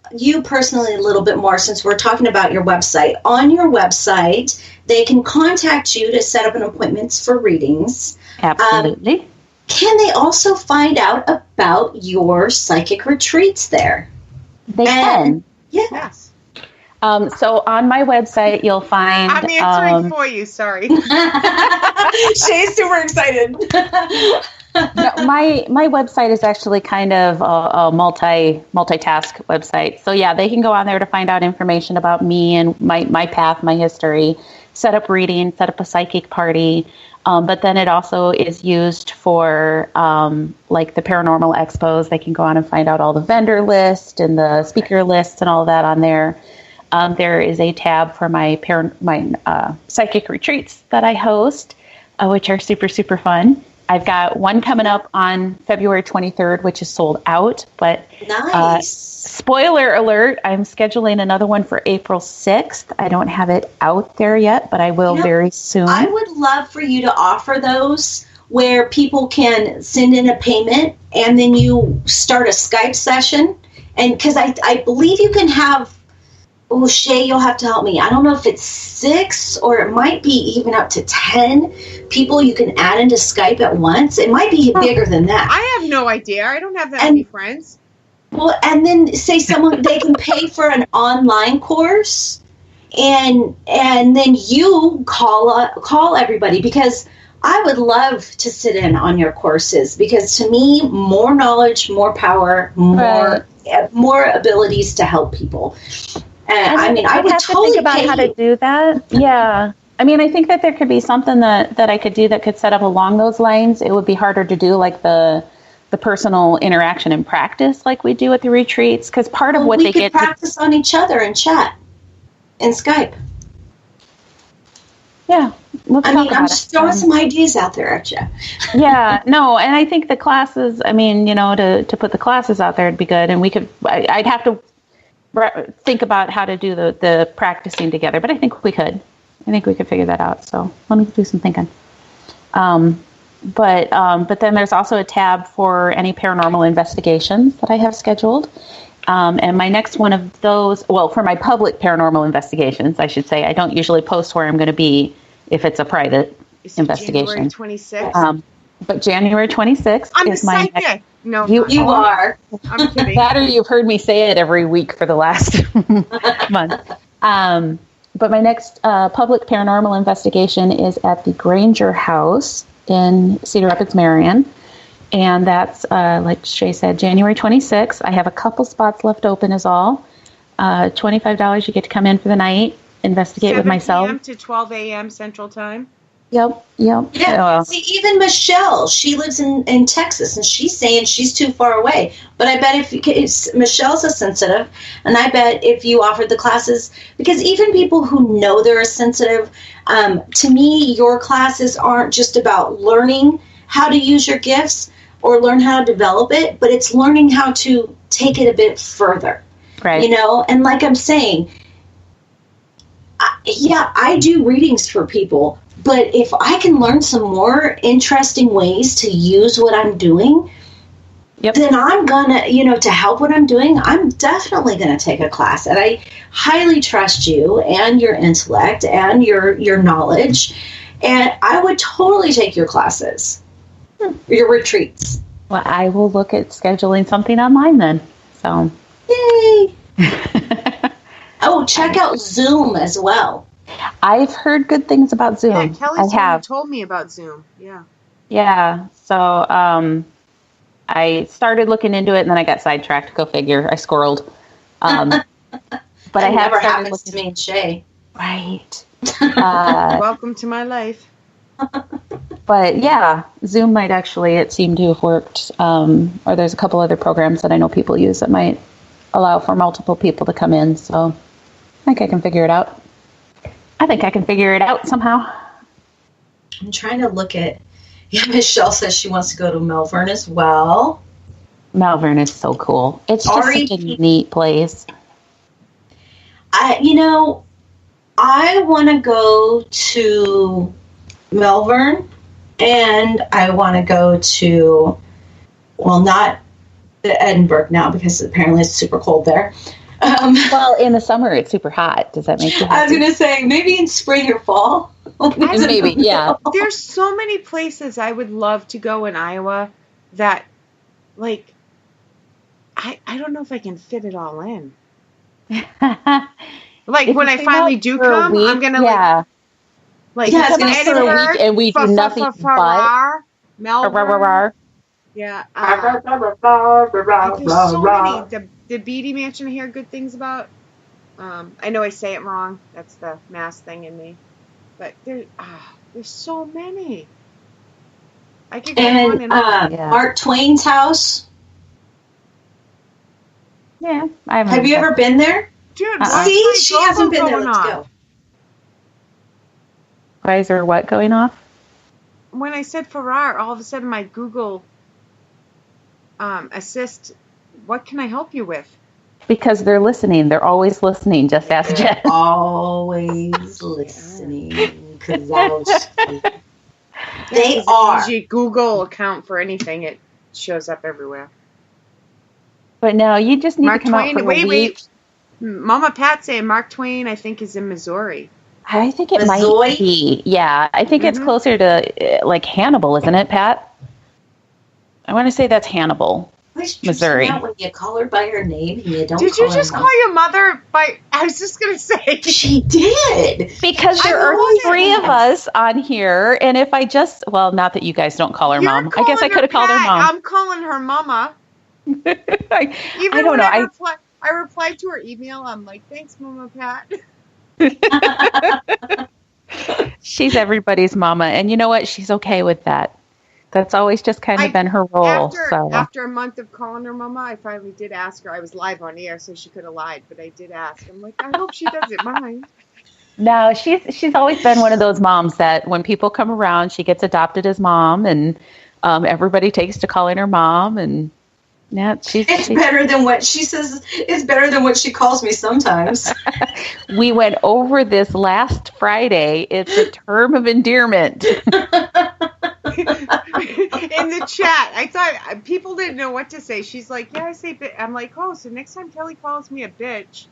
personally a little bit more since we're talking about your website. On your website, they can contact you to set up an appointment for readings. Absolutely. Can they also find out about your psychic retreats there? They can. Yes. So on my website, you'll find... I'm answering for you, sorry. Shay's super excited. No, my website is actually kind of a multitask website. So yeah, they can go on there to find out information about me and my path, my history, set up reading, set up a psychic party. But then it also is used for like the paranormal expos. They can go on and find out all the vendor list and the speaker lists and all that on there. There is a tab for my psychic retreats that I host, which are super, super fun. I've got one coming up on February 23rd, which is sold out. But nice. Spoiler alert, I'm scheduling another one for April 6th. I don't have it out there yet, but I will very soon. I would love for you to offer those where people can send in a payment and then you start a Skype session. And because I believe you can have... Oh, Shay, you'll have to help me. I don't know if it's 6 or it might be even up to 10 people you can add into Skype at once. It might be bigger than that. I have no idea. I don't have that many friends. Well, and then say they can pay for an online course, and then you call everybody because I would love to sit in on your courses because to me, more knowledge, more power, more abilities to help people. And I would totally think about how to do that. Yeah. I mean, I think that there could be something that I could do that could set up along those lines. It would be harder to do like the personal interaction and practice like we do at the retreats, because part of what they get practice on each other and chat and Skype. Yeah. I'm just throwing some ideas out there at you. Yeah, no, and I think the classes, I mean, to put the classes out there would be good, and I'd have to think about how to do the practicing together, but I think we could. I think we could figure that out, so let me do some thinking. But then there's also a tab for any paranormal investigations that I have scheduled. And my next one of those, well, for my public paranormal investigations, I should say, I don't usually post where I'm going to be if it's a private investigation. January 26th. But January 26th is my psychic. next. No, you are. I'm kidding. That or you've heard me say it every week for the last month. But my next public paranormal investigation is at the Granger House in Cedar Rapids, Marion. And that's, like Shay said, January 26th. I have a couple spots left open is all. $25, you get to come in for the night, investigate with myself. 7 p.m. to 12 a.m. Central Time. Yep. Yeah. See, even Michelle, she lives in Texas, and she's saying she's too far away. But I bet if Michelle's a sensitive, and I bet if you offered the classes, because even people who know they're a sensitive, to me, your classes aren't just about learning how to use your gifts or learn how to develop it, but it's learning how to take it a bit further. Right. And like I'm saying, I do readings for people, but if I can learn some more interesting ways to use what I'm doing, then I'm gonna, to help what I'm doing, I'm definitely gonna take a class. And I highly trust you and your intellect and your knowledge, and I would totally take your classes. Your retreats. Well, I will look at scheduling something online then. So, yay! Oh, check out Zoom as well. I've heard good things about Zoom. Yeah, Kelly told me about Zoom. Yeah. Yeah. So, I started looking into it, and then I got sidetracked. Go figure. I squirreled. But I have never started happens looking to me and Shay. Right. Welcome to my life. But yeah, Zoom might actually, it seemed to have worked. Or there's a couple other programs that I know people use that might allow for multiple people to come in. So I think I can figure it out. Somehow. I'm trying to look at, Michelle says she wants to go to Melbourne as well. Melbourne is so cool. It's just such a neat place. I want to go to Melbourne, and I want to go to, not Edinburgh now because apparently it's super cold there. Well, in the summer it's super hot. Does that make you happy? I was going to say maybe in spring or fall. Maybe, yeah. There's so many places I would love to go in Iowa that, like, I don't know if I can fit it all in. Like, if when I finally do come, I'm going to, it's going to for a week, and we do nothing but Melbourne. Yeah. There's so many. The Biddy Mansion I hear good things about. I know I say it wrong. That's the mass thing in me. But there's so many. I could go on and on. Mark Twain's house. Yeah. Have you ever been there? Dude, see, she hasn't been there. Let's go. Why is there what going off? When I said Farrar, all of a sudden my Google Assist, what can I help you with? Because they're listening. They're always listening. Just ask Jen. Always listening. They are. Use your Google account for anything. It shows up everywhere. But no, you just need Mark to come Twain, out for a week. Wait. Mama Pat saying Mark Twain, I think, is in Missouri. I think it might be. Yeah, I think it's closer to like Hannibal, isn't it, Pat? I want to say that's Hannibal. Missouri. When you call her by her name and you don't. Did you just call your mother by? I was just gonna say she did, because there are three of us on here, and if I just not that you guys don't call her mom. I guess I could have called her mom. I'm calling her mama. I don't know. I replied to her email. I'm like, thanks, Mama Pat. She's everybody's mama, and you know what? She's okay with that. That's always just kind of been her role. After a month of calling her mama, I finally did ask her. I was live on air, so she could have lied, but I did ask. I'm like, I hope she doesn't mind. No, she's always been one of those moms that when people come around, she gets adopted as mom, and everybody takes to calling her mom, and it's better than what she says. It's better than what she calls me sometimes. We went over this last Friday. It's a term of endearment. In the chat, I thought people didn't know what to say. She's like, yeah, I say bitch. I'm like, oh, so next time Kelly calls me a bitch,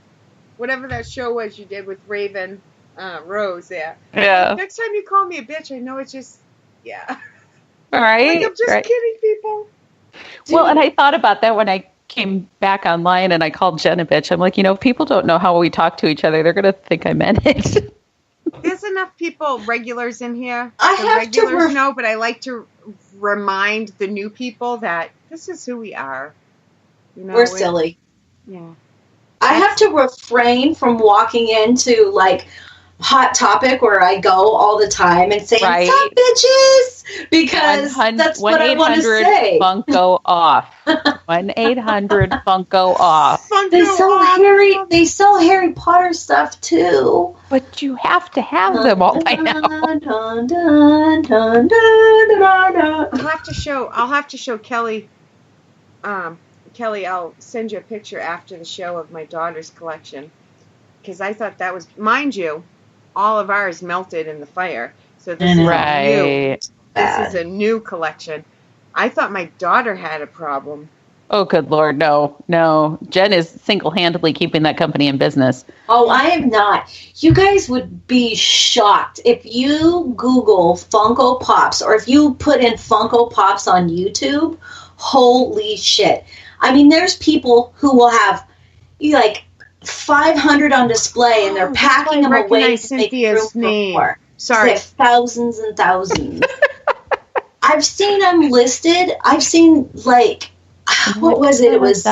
whatever that show was you did with Raven Rose there. Yeah. Next time you call me a bitch, I know it's just, yeah. All right. Like, I'm just kidding people. Well, and I thought about that when I came back online and I called Jen a bitch. I'm like, if people don't know how we talk to each other, they're going to think I meant it. There's enough regulars in here. Regulars know, but I like to remind the new people that this is who we are. We're silly. Yeah. I have to refrain from walking into Hot Topic where I go all the time and saying, "Stop, bitches," because that's what I want to say. Funko off. 1-800 Funko off. They sell Harry Potter stuff too. But you have to have them all by now. I'll have to show Kelly. Kelly, I'll send you a picture after the show of my daughter's collection because I thought that was, mind you, all of ours melted in the fire. So this is a new collection. I thought my daughter had a problem. Oh, good Lord, no. Jen is single-handedly keeping that company in business. Oh, I am not. You guys would be shocked if you Google Funko Pops or if you put in Funko Pops on YouTube. Holy shit. I mean, there's people who will have 500 on display and they're packing them away to make room for more. Sorry. Thousands and thousands. I've seen them listed. I've seen what was it? It was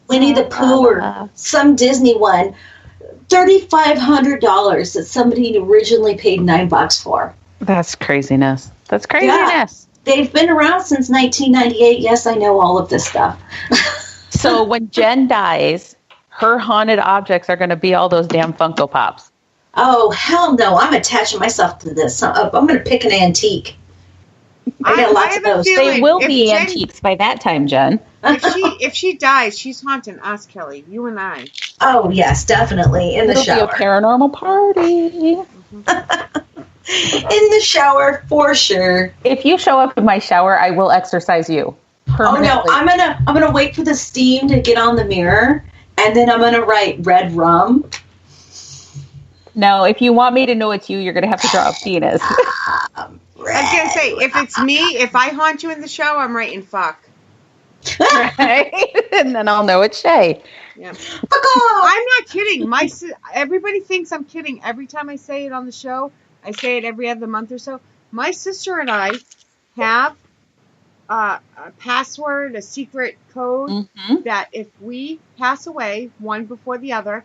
Winnie the Pooh or some Disney one. $3,500 that somebody originally paid $9 for. That's craziness. Yeah. They've been around since 1998. Yes, I know all of this stuff. So when Jen dies, her haunted objects are going to be all those damn Funko Pops. Oh, hell no. I'm attaching myself to this. I'm going to pick an antique. I got lots of those. They will be antiques by that time, Jen. If she dies, she's haunting us, Kelly. You and I. Oh, yes, definitely. In the shower. It'll be a paranormal party. In the shower, for sure. If you show up in my shower, I will exorcise you. Permanently. Oh, no. I'm gonna wait for the steam to get on the mirror, and then I'm going to write red rum. No, if you want me to know it's you, you're going to have to draw a penis. I was going to say, if it's me, if I haunt you in the show, I'm writing fuck. Right? And then I'll know it's Shay. Yeah. I'm not kidding. Everybody thinks I'm kidding. Every time I say it on the show, I say it every other month or so. My sister and I have a password, a secret code that if we pass away, one before the other,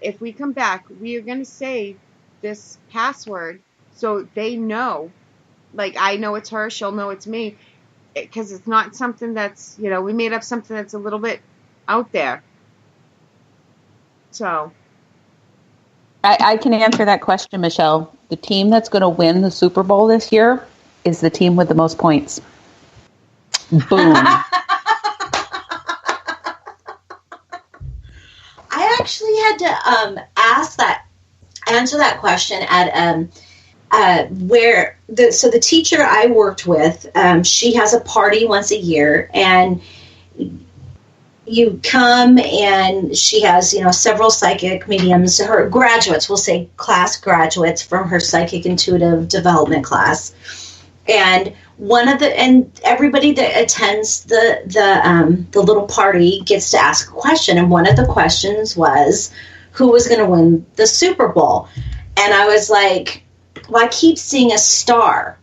if we come back, we are going to save this password so they know. Like, I know it's her, she'll know it's me. Because it's not something that's, we made up something that's a little bit out there. So. I can answer that question, Michelle. The team that's going to win the Super Bowl this year is the team with the most points. Boom. I actually had to answer that question at where the teacher I worked with, she has a party once a year, and you come and she has, several psychic mediums, her graduates, we'll say class graduates from her psychic intuitive development class. And and everybody that attends the little party gets to ask a question. And one of the questions was, who was going to win the Super Bowl? And I was like, well, I keep seeing a star.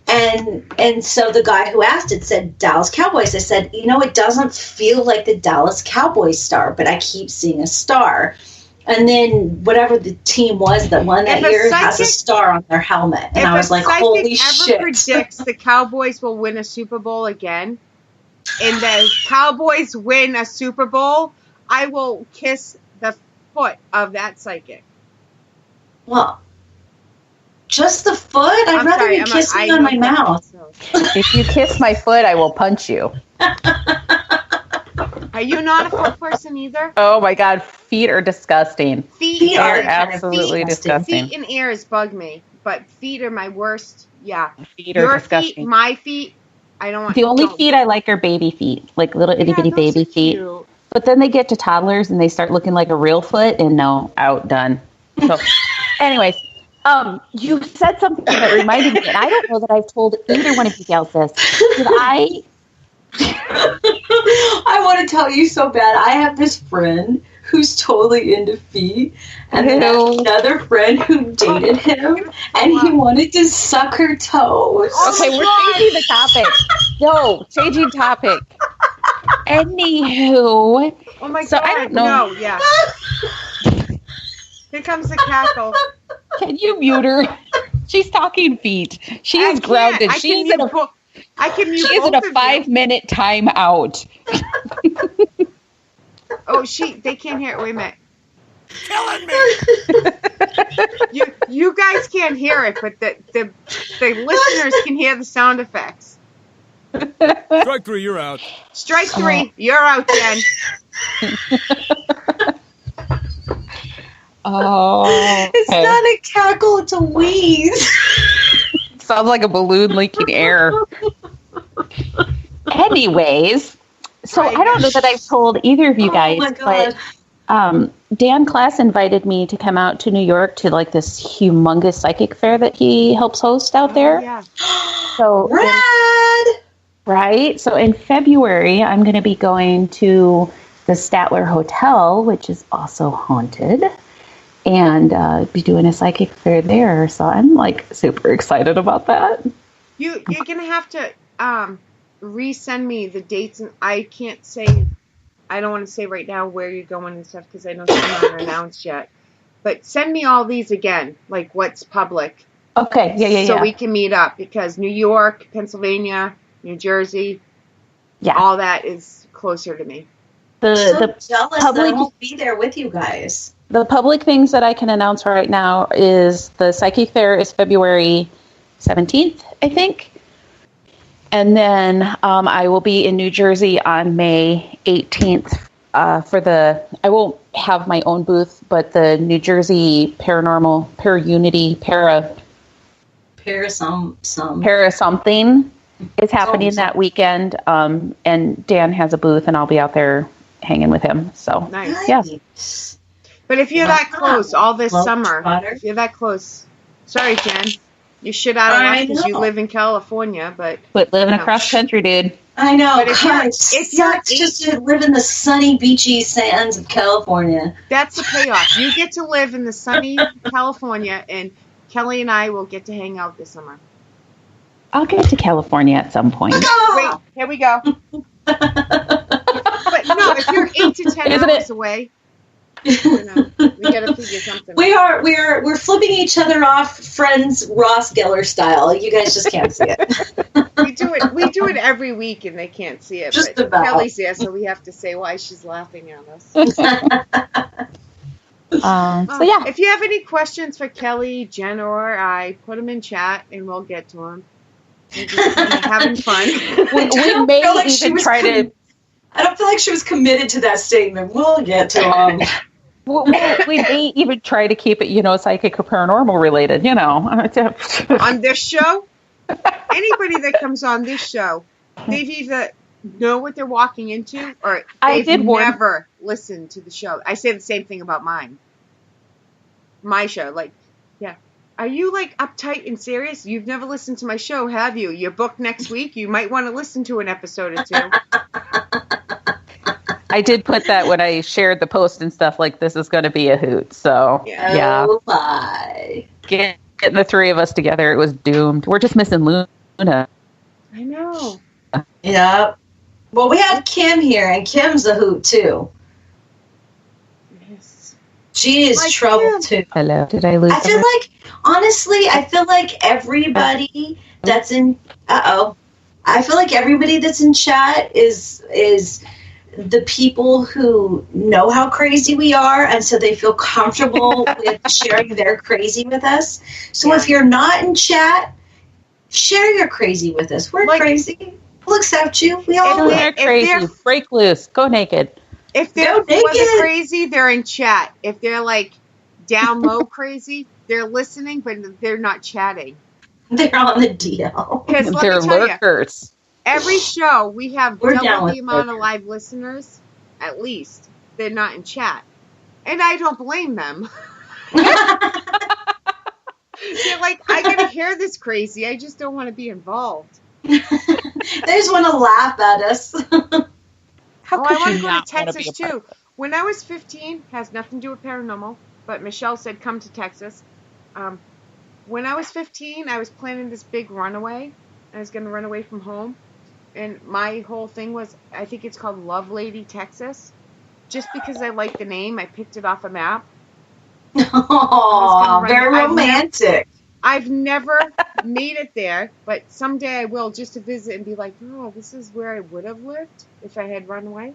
And so the guy who asked it said Dallas Cowboys. I said, it doesn't feel like the Dallas Cowboys star, but I keep seeing a star. And then whatever the team was that won that year has a star on their helmet. And I was like, holy shit. If a psychic ever predicts the Cowboys will win a Super Bowl again, and the Cowboys win a Super Bowl, I will kiss the foot of that psychic. Well, just the foot? I'd rather you kiss me on my mouth. If you kiss my foot, I will punch you. Are you not a foot person either? Oh my God, feet are disgusting. Feet are absolutely disgusting. Feet and ears bug me, but feet are my worst. Yeah, feet are disgusting. Feet, my feet, I don't want. The only feet I like are baby feet, like little itty bitty baby feet. Cute. But then they get to toddlers and they start looking like a real foot, and no, outdone. So, anyways. You said something that reminded me, and I don't know that I've told either one of you gals this. I want to tell you so bad. I have this friend who's totally into feet, and then I have another friend who dated him, and he wanted to suck her toes. Okay, we're changing the topic. No, changing topic. Anywho. Oh my God. I don't know. No, yeah. Here comes the cackle. Can you mute her? She's talking feet. She is grounded. She's in a 5-minute time out. Oh, they can't hear it. Wait a minute. Killing me. You guys can't hear it, but the listeners can hear the sound effects. Strike 3, you're out. Strike 3, you're out then. Oh, okay. It's not a cackle, it's a wheeze. Sounds like a balloon leaking air. Anyways, so I don't know that I've told either of you guys, but Dan Class invited me to come out to New York to like this humongous psychic fair that he helps host out there. Yeah. So rad! Right? So in February, I'm going to be going to the Statler Hotel, which is also haunted, and be doing a psychic fair there. So I'm like super excited about that. You're gonna have to resend me the dates, and I can't say. I don't want to say right now where you're going and stuff because I know it's not announced yet. But send me all these again, like what's public. Okay. Yeah. So we can meet up because New York, Pennsylvania, New Jersey, all that is closer to me. The public will be there with you guys. The public things that I can announce right now is the Psychic Fair is February 17th, I think. And then I will be in New Jersey on May 18th I won't have my own booth, but the New Jersey Paranormal, Para-Unity, Para-something is happening that weekend. And Dan has a booth, and I'll be out there hanging with him. So, nice. Yeah. But if you're that close all this summer, if you're that close, sorry, Jen, you shit out of luck because you live in California, but living across country, dude. I know. But if you're just to live in the sunny, beachy sands of California. That's the payoff. You get to live in the sunny California, and Kelly and I will get to hang out this summer. I'll get to California at some point. Wait, here we go. But no, if you're 8 to 10 hours away, we gotta figure something. We're flipping each other off, friends Ross Geller style. You guys just can't see it. We do it every week, and they can't see it. Just but about. Kelly's there, so we have to say why she's laughing at us. So yeah, if you have any questions for Kelly, Jen, or I, put them in chat, and we'll get to them. We're just having fun. we may even try to. I don't feel like she was committed to that statement. We'll get to them. We may even try to keep it, psychic or paranormal related, On this show, anybody that comes on this show, they've either know what they're walking into or they've never listened to the show. I say the same thing about mine. My show. Are you like uptight and serious? You've never listened to my show, have you? You're booked next week. You might want to listen to an episode or two. I did put that when I shared the post and stuff, like, this is going to be a hoot. So, yeah. Oh, my. Getting the three of us together, it was doomed. We're just missing Luna. I know. Yeah. Well, we have Kim here, and Kim's a hoot, too. Yes. She is trouble, too. Hello. Did I lose? I feel like, honestly, everybody that's in... I feel like everybody that's in chat is the people who know how crazy we are, and so they feel comfortable with sharing their crazy with us. So if you're not in chat, share your crazy with us. We're crazy. We'll accept you. We all are crazy. Break loose. Go naked. If they're crazy, they're in chat. If they're like down low crazy, they're listening, but they're not chatting. They're on the DL. They're lurkers. Every show, we have double the amount of live listeners, at least. They're not in chat. And I don't blame them. They're like, I gotta hear this crazy. I just don't want to be involved. They just want to laugh at us. I want to go to Texas, too. When I was 15, has nothing to do with paranormal, but Michelle said come to Texas. When I was 15, I was planning this big runaway. I was going to run away from home. And my whole thing was, I think it's called Love Lady, Texas. Just because I like the name, I picked it off a map. Oh, very romantic. I've never made it there, but someday I will, just to visit and be like, oh, this is where I would have lived if I had run away.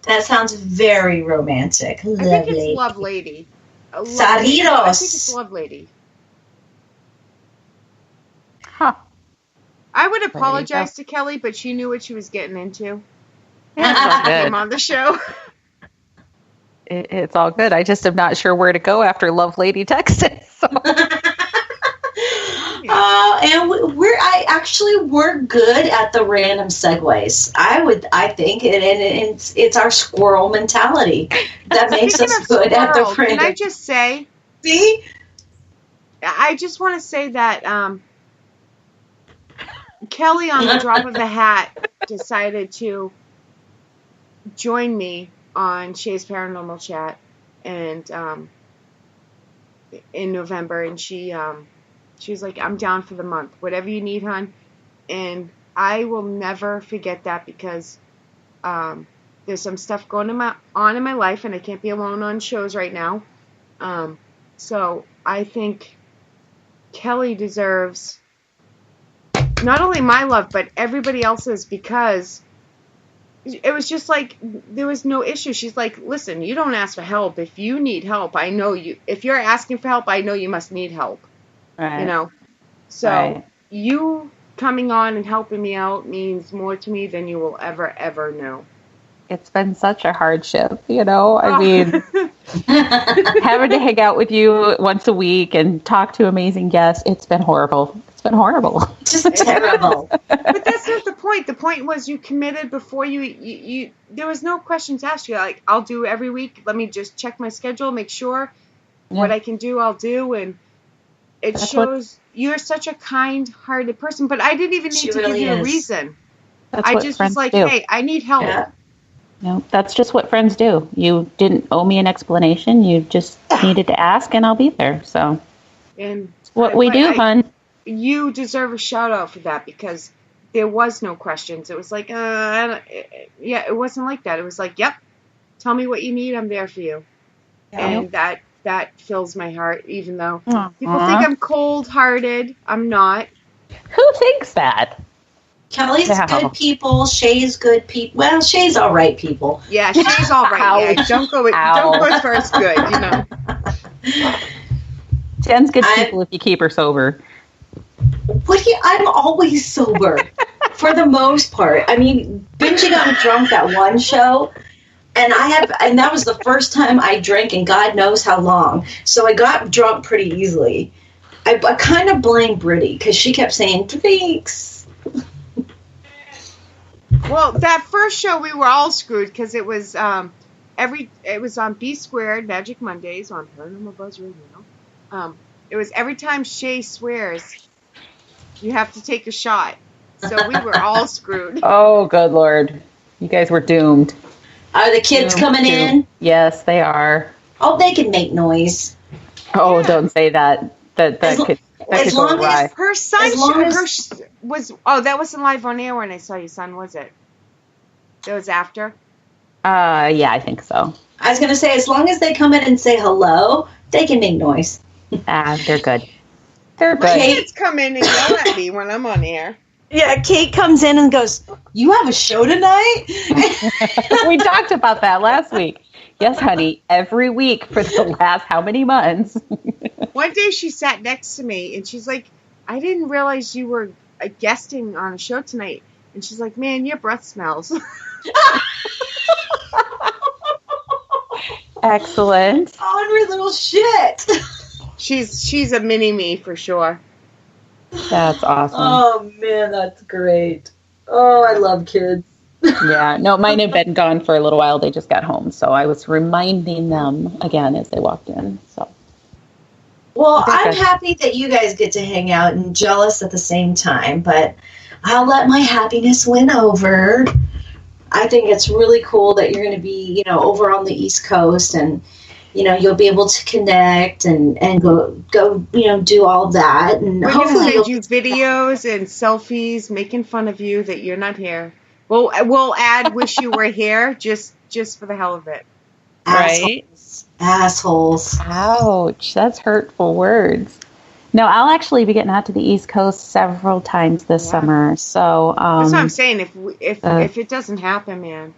That sounds very romantic. Lovely. I think it's Love Lady. Saritos. I think it's Love Lady. Huh. I would apologize to Kelly, but she knew what she was getting into. I'm on the show. It's all good. I just am not sure where to go after Love Lady, Texas. So. And we're good at the random segues. I think it's our squirrel mentality that makes us good at the random. Can I just say? See? I just want to say that Kelly, on the drop of a hat, decided to join me on Shays Paranormal Chat, and in November, and she was like, I'm down for the month, whatever you need, hon. And I will never forget that, because there's some stuff going on in my life, and I can't be alone on shows right now. So I think Kelly deserves not only my love, but everybody else's, because it was just like, there was no issue. She's like, listen, you don't ask for help. If you need help, I know you. If you're asking for help, I know you must need help. Right. You know? So you coming on and helping me out means more to me than you will ever know. It's been such a hardship, you know? I mean, having to hang out with you once a week and talk to amazing guests, it's been horrible. Just terrible. But that's not the point. The point was you committed before you there was no questions asked. You're like, I'll do every week. Let me just check my schedule, make sure what I can do, I'll do. And it shows you're such a kind-hearted person. But I didn't even need to give you a reason. I just was like, hey, I need help. Yeah. No, that's just what friends do. You didn't owe me an explanation. You just needed to ask, and I'll be there. So, and it's what we do, hon. You deserve a shout out for that, because there was no questions. It was like, it wasn't like that. It was like, yep, tell me what you need. I'm there for you. Yeah. And that fills my heart, even though people think I'm cold-hearted. I'm not. Who thinks that? Kelly's good people. Shay's good people. Well, Shay's all right people. Yeah, Shay's all right. Yeah, don't go as far as good, you know. Jen's good people if you keep her sober. I'm always sober for the most part. I mean, Benji got drunk that one show, and that was the first time I drank in God knows how long. So I got drunk pretty easily. I kind of blame Biddy, because she kept saying drinks. Well, that first show we were all screwed, because it was it was on B Squared Magic Mondays on Paranormal Buzz Radio. It was every time Shay swears, you have to take a shot. So we were all screwed. Oh, good Lord. You guys were doomed. Are the kids coming in? Yes, they are. Oh, they can make noise. Oh, yeah. Don't say that. That could go awry. Her son was... Oh, that wasn't live on air when I saw your son, was it? That was after? Yeah, I think so. I was going to say, as long as they come in and say hello, they can make noise. They're good. They're good. My kids come in and yell at me when I'm on air. Yeah, Kate comes in and goes, "You have a show tonight?" We talked about that last week. Yes, honey, every week for the last how many months? One day she sat next to me and she's like, "I didn't realize you were guesting on a show tonight." And she's like, "Man, your breath smells." Excellent. Ornery little shit. She's a mini me for sure. That's awesome. Oh man, that's great. Oh, I love kids. Yeah, no, mine have been gone for a little while. They just got home, so I was reminding them again as they walked in. So, well, I'm happy that you guys get to hang out and jealous at the same time, but I'll let my happiness win over. I think it's really cool that you're going to be, over on the East Coast, and you'll be able to connect and go, do all that. And we're hopefully going to send you videos and selfies making fun of you that you're not here. We'll add "wish you were here" just for the hell of it. Right? Assholes. Ouch! That's hurtful words. No, I'll actually be getting out to the East Coast several times this summer. So that's what I'm saying. If it doesn't happen, man.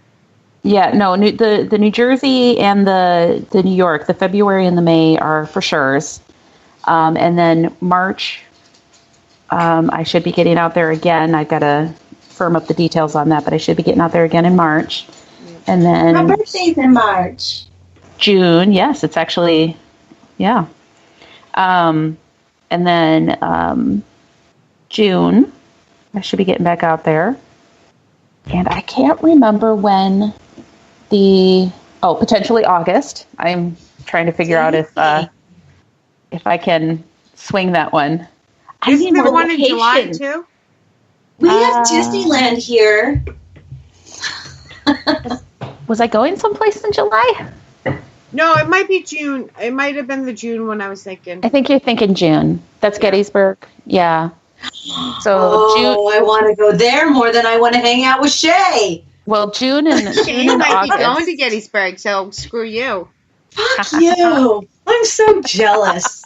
Yeah, no, the New Jersey and the New York, the February and the May are for sure's. And then March, I should be getting out there again. I've got to firm up the details on that, but I should be getting out there again in March. And then my birthday's in March. June, yes, it's actually, yeah. And then June, I should be getting back out there. And I can't remember when potentially August. I'm trying to figure out if I can swing that one. Isn't there one in July too? We have Disneyland here. Was I going someplace in July? No, it might be June. It might have been the June one I was thinking. I think you're thinking June. That's Gettysburg. Yeah. So June. I want to go there more than I want to hang out with Shay. Well, June and might August. be going to Gettysburg, so screw you. Fuck you. I'm so jealous.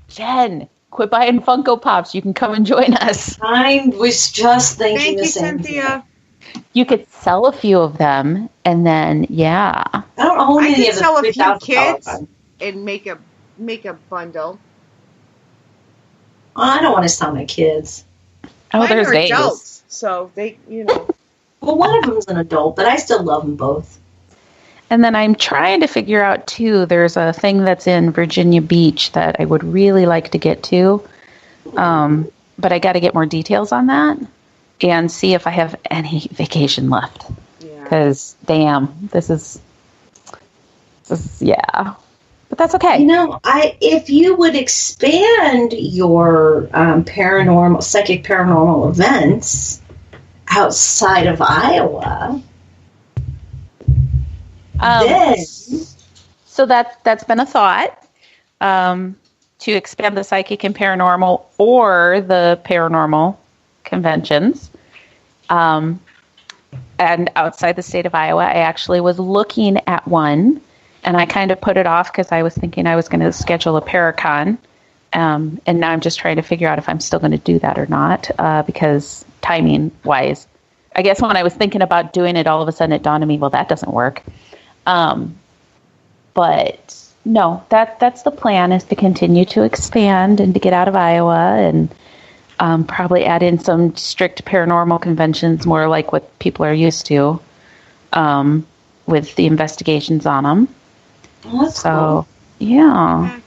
Jen, quit buying Funko Pops. You can come and join us. I was just thinking Thank the you, same Cynthia. thing. You could sell a few of them, and then, yeah. I don't own any of the sell a few $3,000 kids ones. and make a bundle. I don't want to sell my kids. Oh, Mine there's are days. adults, so they, Well, one of them's an adult, but I still love them both. And then I'm trying to figure out, too, there's a thing that's in Virginia Beach that I would really like to get to. But I got to get more details on that and see if I have any vacation left. Because, damn, this is, yeah. But that's okay. If you would expand your psychic paranormal events outside of Iowa, then... So that's been a thought, to expand the psychic and paranormal or the paranormal conventions. And outside the state of Iowa, I actually was looking at one, and I kind of put it off because I was thinking I was going to schedule a Paracon. And now I'm just trying to figure out if I'm still going to do that or not, because timing-wise. I guess when I was thinking about doing it, all of a sudden it dawned on me, well, that doesn't work. But no, that's the plan, is to continue to expand and to get out of Iowa and probably add in some strict paranormal conventions, more like what people are used to, with the investigations on them. Oh, that's cool. Yeah.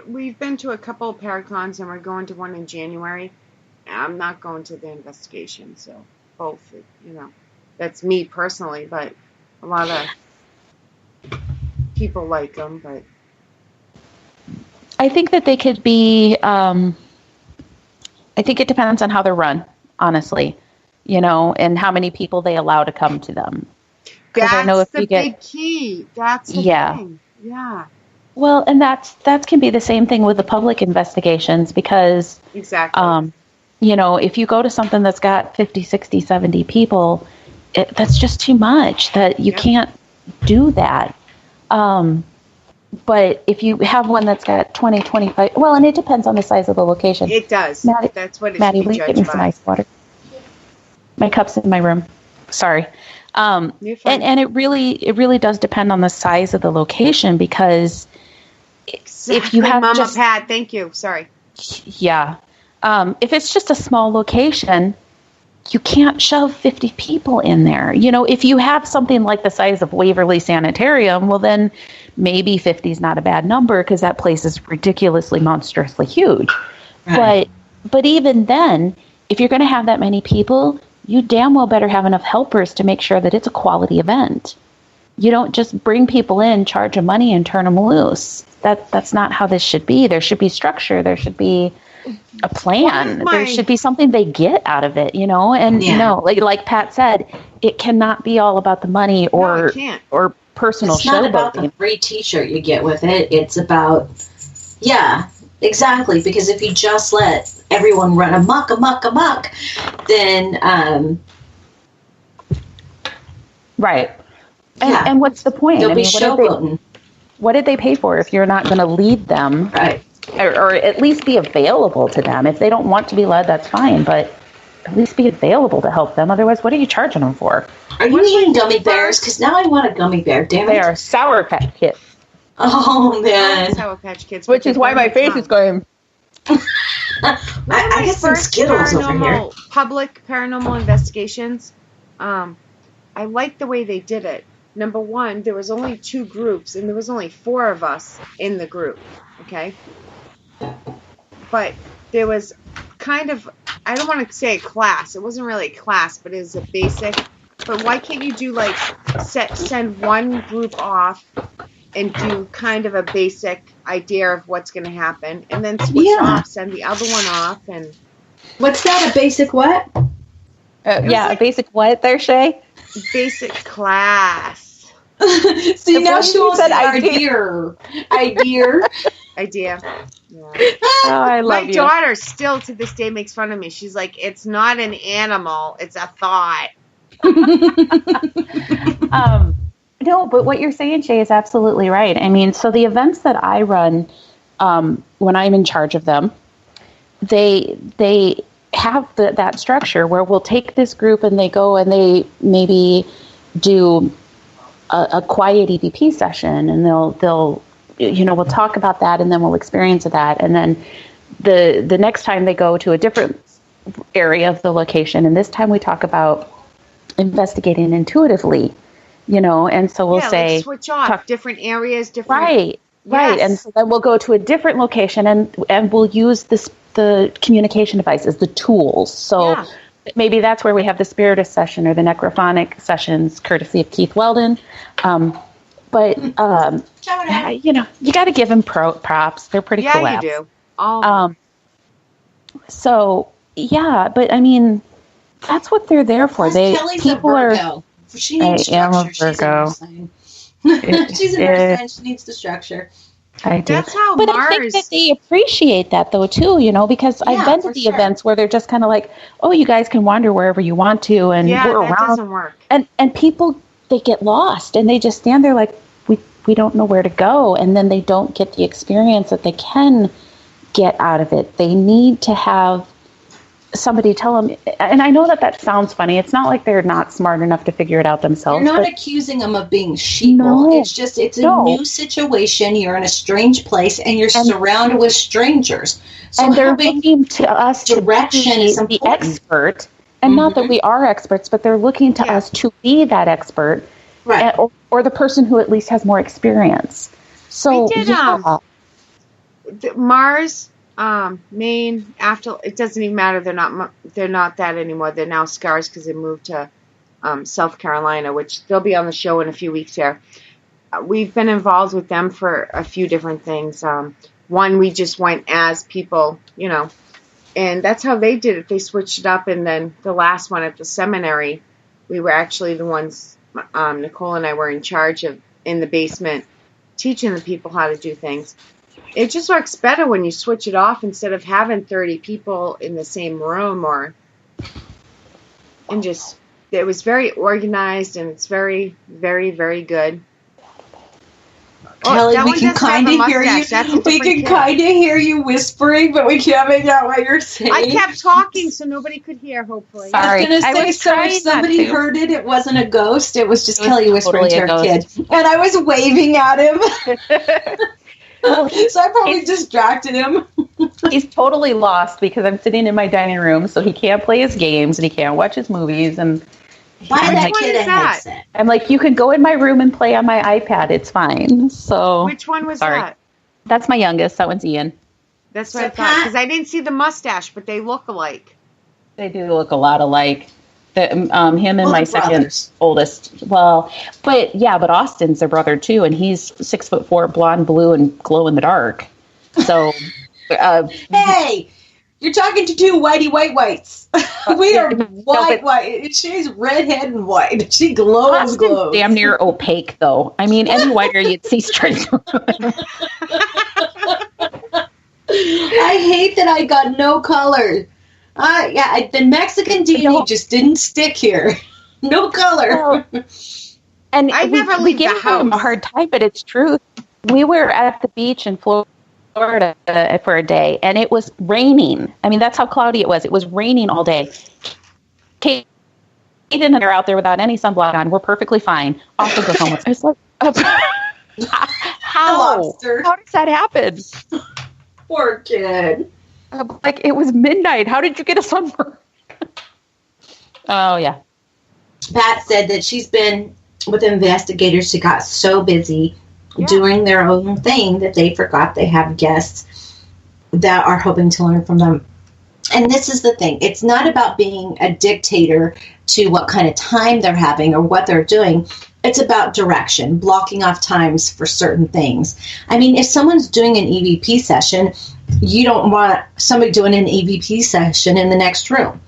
We've been to a couple of Paracons, and we're going to one in January. I'm not going to the investigation, so both, that's me personally, but a lot of people like them, but I think that they could be, I think it depends on how they're run, honestly, and how many people they allow to come to them. that's the big key. That's the thing. Yeah. Well, and that can be the same thing with the public investigations because, exactly. If you go to something that's got 50, 60, 70 people, that's just too much that you can't do that. But if you have one that's got 20, 25, well, and it depends on the size of the location. It does. Maddie, that's what it Maddie, should be will you get me some ice water? My cup's in my room. Sorry. And it really does depend on the size of the location because if you have Mama Pat, thank you. Sorry. Yeah. If it's just a small location, you can't shove 50 people in there. If you have something like the size of Waverly Sanitarium, well, then maybe 50 is not a bad number because that place is ridiculously, monstrously huge. Right. But even then, if you're going to have that many people, you damn well better have enough helpers to make sure that it's a quality event. You don't just bring people in, charge them money, and turn them loose. That's not how this should be. There should be structure. There should be a plan. There should be something they get out of it, And like Pat said, it cannot be all about the money or personal showboating. It's not about the free T-shirt you get with it. It's about exactly. Because if you just let everyone run amok, then right. And what's the point? They'll be showboating. What did they pay for if you're not going to lead them? Right. Or at least be available to them. If they don't want to be led, that's fine. But at least be available to help them. Otherwise, what are you charging them for? Are you eating gummy bears? Because now I want a gummy bear. Damn it. They are Sour Patch Kids. Oh, man. Sour Patch Kids. Which is why my face is going... I get some Skittles over here. Public paranormal investigations. I like the way they did it. Number one, there was only 2 groups, and there was only 4 of us in the group. Okay? But there was kind of, I don't want to say a class. It wasn't really a class, but it was a basic. But why can't you do send one group off and do kind of a basic idea of what's going to happen, and then switch off, send the other one off, and what's that? A basic what? A basic what there, Shay? Basic class. See, now she wants an idea. Idea. Yeah. Oh, I love My daughter still to this day makes fun of me. She's like, it's not an animal, it's a thought. No, but what you're saying, Shay, is absolutely right. I mean, so the events that I run, when I'm in charge of them, they have that structure where we'll take this group and they go and they maybe do a quiet EVP session, and they'll we'll talk about that, and then we'll experience that, and then the next time they go to a different area of the location, and this time we talk about investigating intuitively, and so we'll say switch off different areas, different right, and so then we'll go to a different location, and we'll use the communication devices, the tools. So maybe that's where we have the spiritist session or the necrophonic sessions, courtesy of Keith Weldon. But you got to give them props. They're pretty cool. Yeah, you do. So but I mean, that's what they're there for. People are. She needs structure. She's a Virgo and she needs the structure. I do. That's how but Mars... I think that they appreciate that, though, too, because I've been to the events where they're just kind of like, oh, you guys can wander wherever you want to, and we're around. That doesn't work. And people, they get lost, and they just stand there like, we don't know where to go, and then they don't get the experience that they can get out of it. They need to have somebody tell them, and I know that sounds funny. It's not like they're not smart enough to figure it out themselves. You're not accusing them of being sheeple. No, it's a new situation. You're in a strange place, and you're surrounded with strangers. So and they're looking to us direction to be the expert, and not that we are experts, but they're looking to us to be that expert, right? Or the person who at least has more experience. So Mars. Maine, after it doesn't even matter. They're not that anymore. They're now Scars because they moved to South Carolina, which they'll be on the show in a few weeks here. We've been involved with them for a few different things. One, we just went as people, and that's how they did it. They switched it up, and then the last one at the seminary, we were actually the ones, Nicole and I were in charge of, in the basement, teaching the people how to do things. It just works better when you switch it off instead of having 30 people in the same room it was very organized, and it's very, very, very good. Kelly, we can kind of hear you. We can kind of hear you whispering, but we can't make out what you're saying. I kept talking so nobody could hear, hopefully. Sorry. I was going to say, so if somebody heard it, it wasn't a ghost. It was just Kelly whispering to her kid. And I was waving at him. So I probably distracted him. He's totally lost because I'm sitting in my dining room, so he can't play his games and he can't watch his movies. And buy that kid a headset. I'm like, you can go in my room and play on my iPad. It's fine. So which one was that? That's my youngest. That one's Ian. That's what I thought, because I didn't see the mustache, but they look alike. They do look a lot alike. Him and my second oldest. Well, but Austin's their brother too, and he's 6'4", blonde, blue, and glow in the dark. So, hey, you're talking to two whites. We are white. She's redhead and white. She glows. Damn near opaque, though. I mean, any whiter you'd see straight through. I hate that I got no color. The Mexican DNA just didn't stick here. No color. And I never leave the house. Him a hard time, but it's true. We were at the beach in Florida for a day, and it was raining. I mean, that's how cloudy it was. It was raining all day. Kate and I are out there without any sunblock on. We're perfectly fine. Austin goes home. It's like, how does that happen? Poor kid. Like, it was midnight. How did you get a sunburn? Oh, yeah. Pat said that she's been with investigators who got so busy doing their own thing that they forgot they have guests that are hoping to learn from them. And this is the thing. It's not about being a dictator to what kind of time they're having or what they're doing. It's about direction, blocking off times for certain things. I mean, if someone's doing an EVP session, you don't want somebody doing an EVP session in the next room.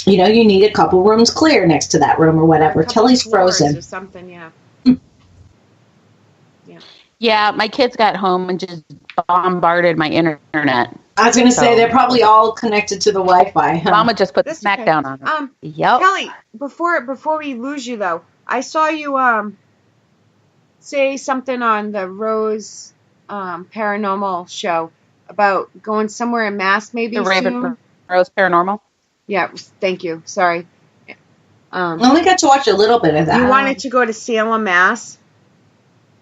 You need a couple rooms clear next to that room or whatever. Kelly's frozen. Or something, yeah. Yeah, my kids got home and just bombarded my internet. I was going to say, they're probably all connected to the Wi-Fi. Huh? Mama just put the smackdown on them. Yep. Kelly, before we lose you, though, I saw you say something on the Rose Paranormal show about going somewhere in Mass, maybe the Raven Rose Paranormal? Yeah, thank you. Sorry. I only got to watch a little bit of that. You wanted to go to Salem, Mass?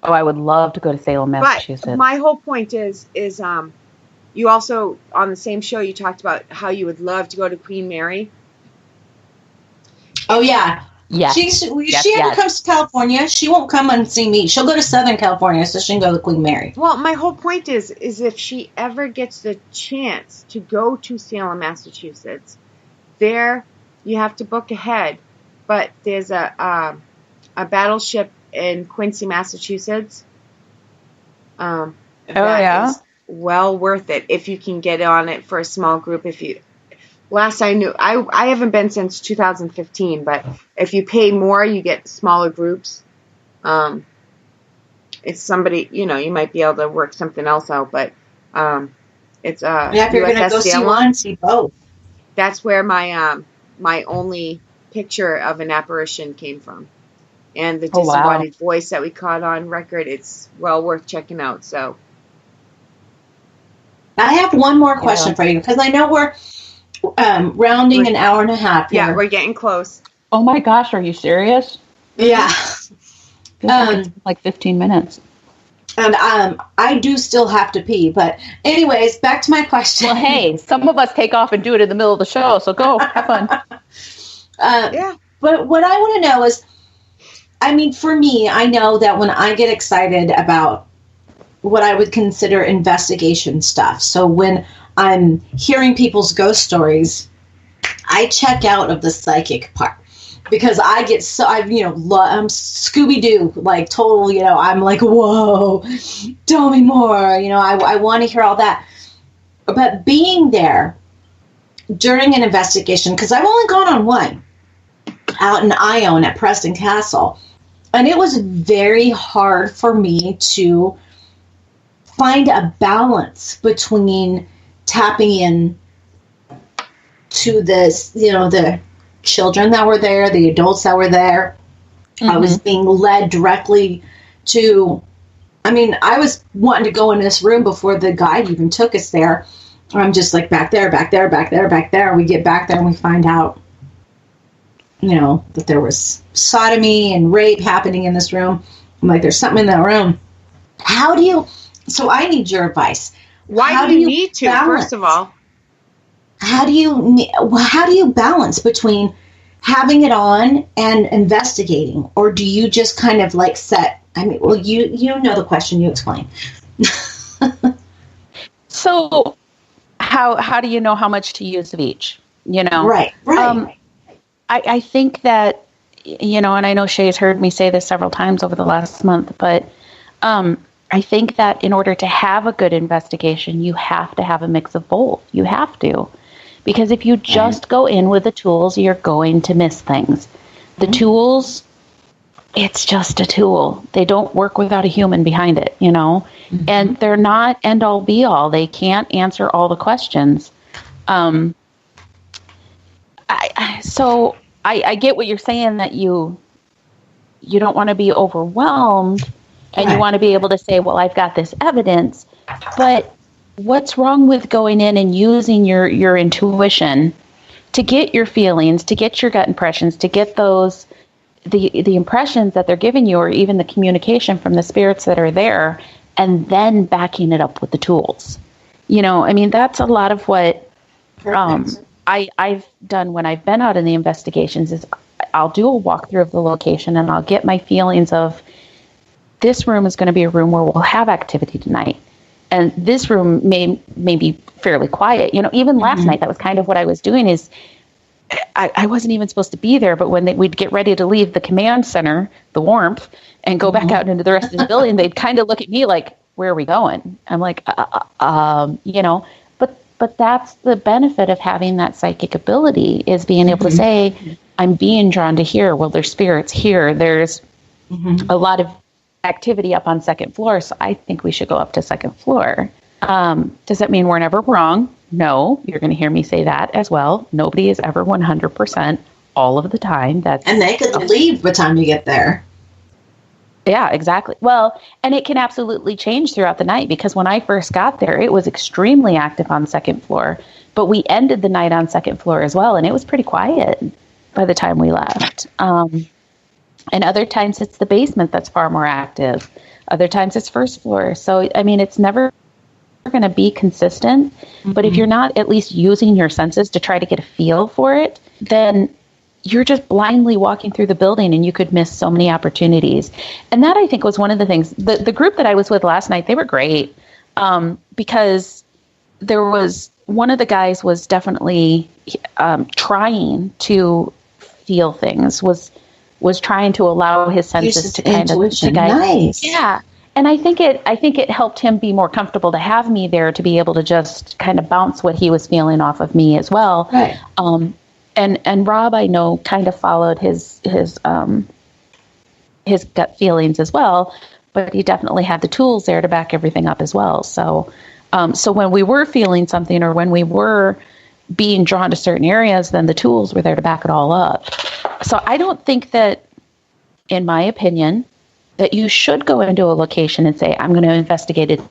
Oh, I would love to go to Salem, Massachusetts. But my whole point is you also, on the same show, you talked about how you would love to go to Queen Mary. Oh, yeah. Yeah. She ever comes to California, she won't come and see me. She'll go to Southern California so she can go to Queen Mary. Well, my whole point is if she ever gets the chance to go to Salem, Massachusetts, there you have to book ahead. But there's a battleship in Quincy, Massachusetts. Is well worth it if you can get on it for a small group. Last I knew, I haven't been since 2015, but if you pay more, you get smaller groups. It's somebody, you might be able to work something else out, but it's if you're going to go see one, see both. That's where my my only picture of an apparition came from. And the disembodied voice that we caught on record, it's well worth checking out. So I have one more question for you, because I know we're rounding an hour and a half here. Yeah, we're getting close. Oh my gosh, are you serious? Yeah. Like 15 minutes. And I do still have to pee. But anyways, back to my question. Well, hey, some of us take off and do it in the middle of the show, so go, have fun. But what I want to know is, I mean, for me, I know that when I get excited about what I would consider investigation stuff, so when I'm hearing people's ghost stories, I check out of the psychic part. because I get so, I'm Scooby-Doo, like total, I'm like, whoa, tell me more. I want to hear all that. But being there during an investigation, because I've only gone on one out in Ione at Preston Castle, and it was very hard for me to find a balance between tapping in to this, the children that were there, the adults that were there. I was being led directly to, I was wanting to go in this room before the guide even took us there. I'm just like, back there, back there, back there, back there. We get back there and we find out, that there was sodomy and rape happening in this room. I'm like, there's something in that room. So I need your advice. Why do you need to, balance? First of all? How do you balance between having it on and investigating? Or do you just kind of like set, you know the question, you explain. So how do you know how much to use of each? Right. I think that, and I know Shay's heard me say this several times over the last month, but I think that in order to have a good investigation, you have to have a mix of both. You have to. Because if you just go in with the tools, you're going to miss things. The tools, it's just a tool. They don't work without a human behind it, and they're not end all be all. They can't answer all the questions. So I get what you're saying, that you don't want to be overwhelmed, and you want to be able to say, well, I've got this evidence, but what's wrong with going in and using your intuition to get your feelings, to get your gut impressions, to get those, the impressions that they're giving you, or even the communication from the spirits that are there, and then backing it up with the tools. That's a lot of what I've done when I've been out in the investigations. Is I'll do a walkthrough of the location, and I'll get my feelings of, this room is going to be a room where we'll have activity tonight. And this room may be fairly quiet. Even last night, that was kind of what I was doing, is I wasn't even supposed to be there, but when we'd get ready to leave the command center, the warmth, and go back out into the rest of the building, they'd kind of look at me like, where are we going? I'm like, but that's the benefit of having that psychic ability, is being able to say, I'm being drawn to here. Well, there's spirits here. There's a lot of activity up on second floor, so I think we should go up to second floor. Does that mean we're never wrong? No, you're going to hear me say that as well. Nobody is ever 100% all of the time. And they could leave by the time you get there. Yeah, exactly. Well, and it can absolutely change throughout the night, because when I first got there, it was extremely active on second floor, but we ended the night on second floor as well, and it was pretty quiet by the time we left. And other times it's the basement that's far more active. Other times it's first floor. So, it's never going to be consistent. But if you're not at least using your senses to try to get a feel for it, then you're just blindly walking through the building, and you could miss so many opportunities. And that, I think, was one of the things. The group that I was with last night, they were great, because there was one of the guys was definitely trying to feel things, was trying to allow his senses to kind of guide. Nice. Yeah. And I think it helped him be more comfortable to have me there, to be able to just kind of bounce what he was feeling off of me as well. Right. And Rob, I know, kind of followed his gut feelings as well, but he definitely had the tools there to back everything up as well. So when we were feeling something, or when we were being drawn to certain areas, then the tools were there to back it all up. So I don't think that, in my opinion, that you should go into a location and say, I'm going to investigate it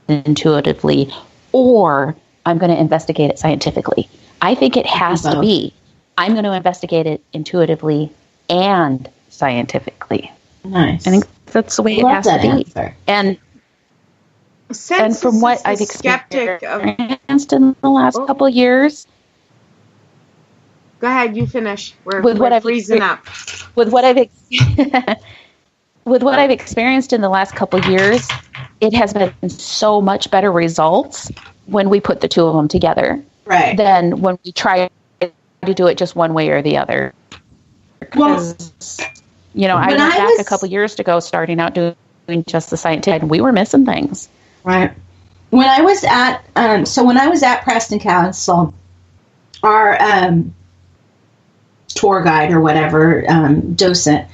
intuitively, or I'm going to investigate it scientifically. I think it has to be, I'm going to investigate it intuitively and scientifically. Nice. I think that's the way it has to be. Answer. And from what I've experienced in the last couple of years. Go ahead, you finish. With what I've freezing up. With what I've experienced in the last couple of years, it has been so much better results when we put the two of them together, right, than when we try to do it just one way or the other. Because, you know, I went back a couple years ago, starting out doing just the scientific, and we were missing things. Right. When I was at, when I was at Preston Council, our tour guide or whatever, docent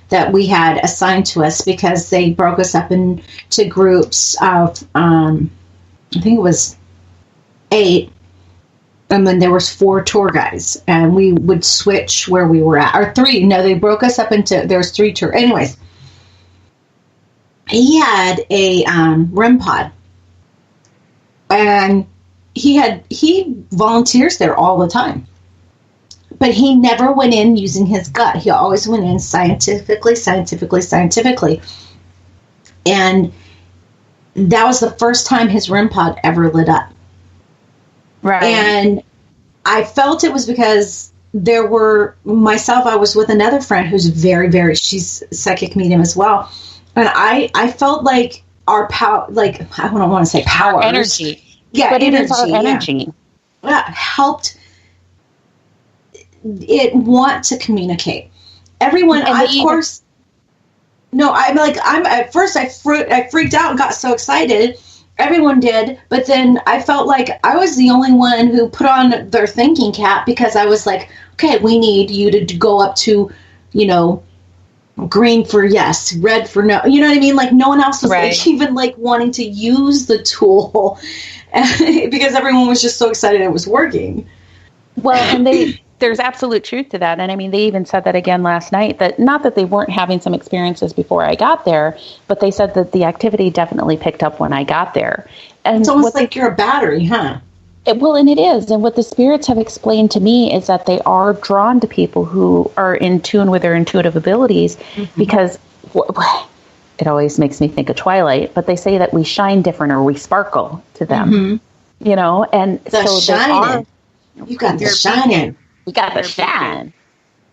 that we had assigned to us, because they broke us up into groups of, I think it was 8, and then there was 4 tour guides, and we would switch where we were at, or 3. No, they broke us up into, there was 3 tour. Anyways, he had a REM pod, and he volunteers there all the time. But he never went in using his gut. He always went in scientifically. And that was the first time his REM pod ever lit up. Right. And I felt it was because there were, I was with another friend who's very, very, she's psychic medium as well. And I felt like our power, like, I don't want to say power. Our energy. Yeah, but energy. It is our energy. Yeah, helped it want to communicate. Everyone, at first I freaked out and got so excited. Everyone did, but then I felt like I was the only one who put on their thinking cap, because I was like, okay, we need you to go up to, green for yes, red for no. You know what I mean? Like, no one else was even wanting to use the tool because everyone was just so excited it was working. Well, and there's absolute truth to that. And I mean, they even said that again last night, that not that they weren't having some experiences before I got there, but they said that the activity definitely picked up when I got there. And it's almost like you're a battery, huh? And it is. And what the spirits have explained to me is that they are drawn to people who are in tune with their intuitive abilities, because it always makes me think of Twilight, but they say that we shine different, or we sparkle to them, and the so shining. You got the shining. We got the shine.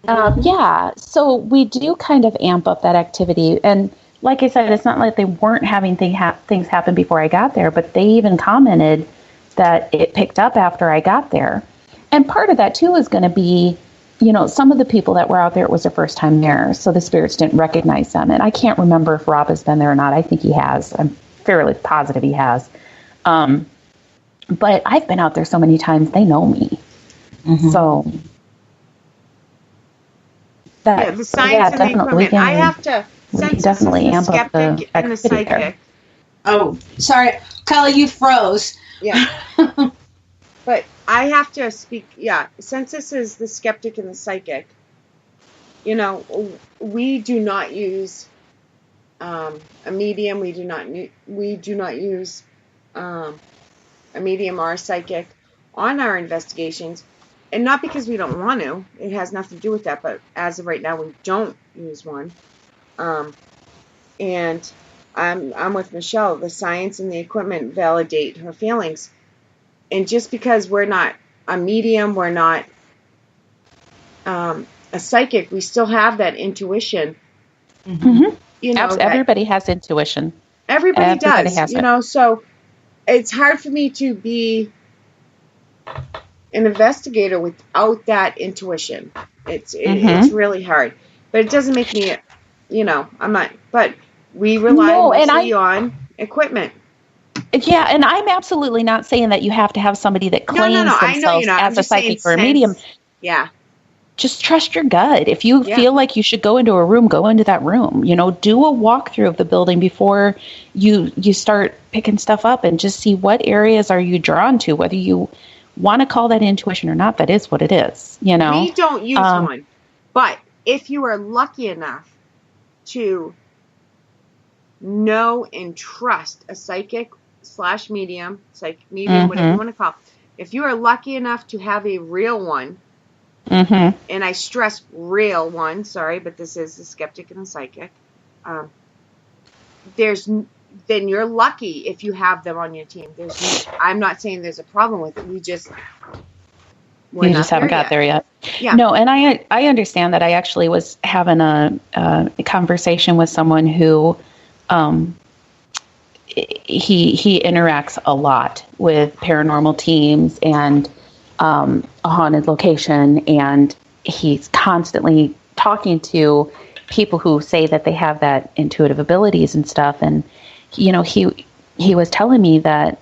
Yeah. So we do kind of amp up that activity. And like I said, it's not like they weren't having things happen before I got there, but they even commented that it picked up after I got there. And part of that too is going to be, some of the people that were out there, it was their first time there, so the spirits didn't recognize them. And I can't remember if Rob has been there or not. I think he has. I'm fairly positive he has. But I've been out there so many times, they know me. So the science and the equipment. I have to definitely amp up the and the psychic. there. Oh, sorry, Kelly, you froze. Yeah. But I have to speak, since this is the skeptic and the psychic, we do not use a medium. We do not use a medium or a psychic on our investigations. And not because we don't want to. It has nothing to do with that. But as of right now, we don't use one. And I'm with Michelle. The science and the equipment validate her feelings. And just because we're not a medium, we're not a psychic, we still have that intuition. Everybody has intuition. Everybody does. So it's hard for me to be an investigator without that intuition. It's really hard, but it doesn't make me, I'm not. But we rely mostly on equipment. Yeah, and I'm absolutely not saying that you have to have somebody that claims themselves as a psychic or a medium. Yeah. Just trust your gut. If you feel like you should go into a room, go into that room. Do a walkthrough of the building before you start picking stuff up, and just see what areas are you drawn to, whether you want to call that intuition or not. That is what it is. We don't use one, but if you are lucky enough to know and trust a psychic / medium, whatever you want to call it, if you are lucky enough to have a real one, and I stress real one, sorry, but this is the skeptic and the psychic, then you're lucky if you have them on your team. I'm not saying there's a problem with it. You just haven't got there yet. Yeah. No, and I understand that. I actually was having a conversation with someone who he interacts a lot with paranormal teams and a haunted location, and he's constantly talking to people who say that they have that intuitive abilities and stuff. And, you know, he was telling me that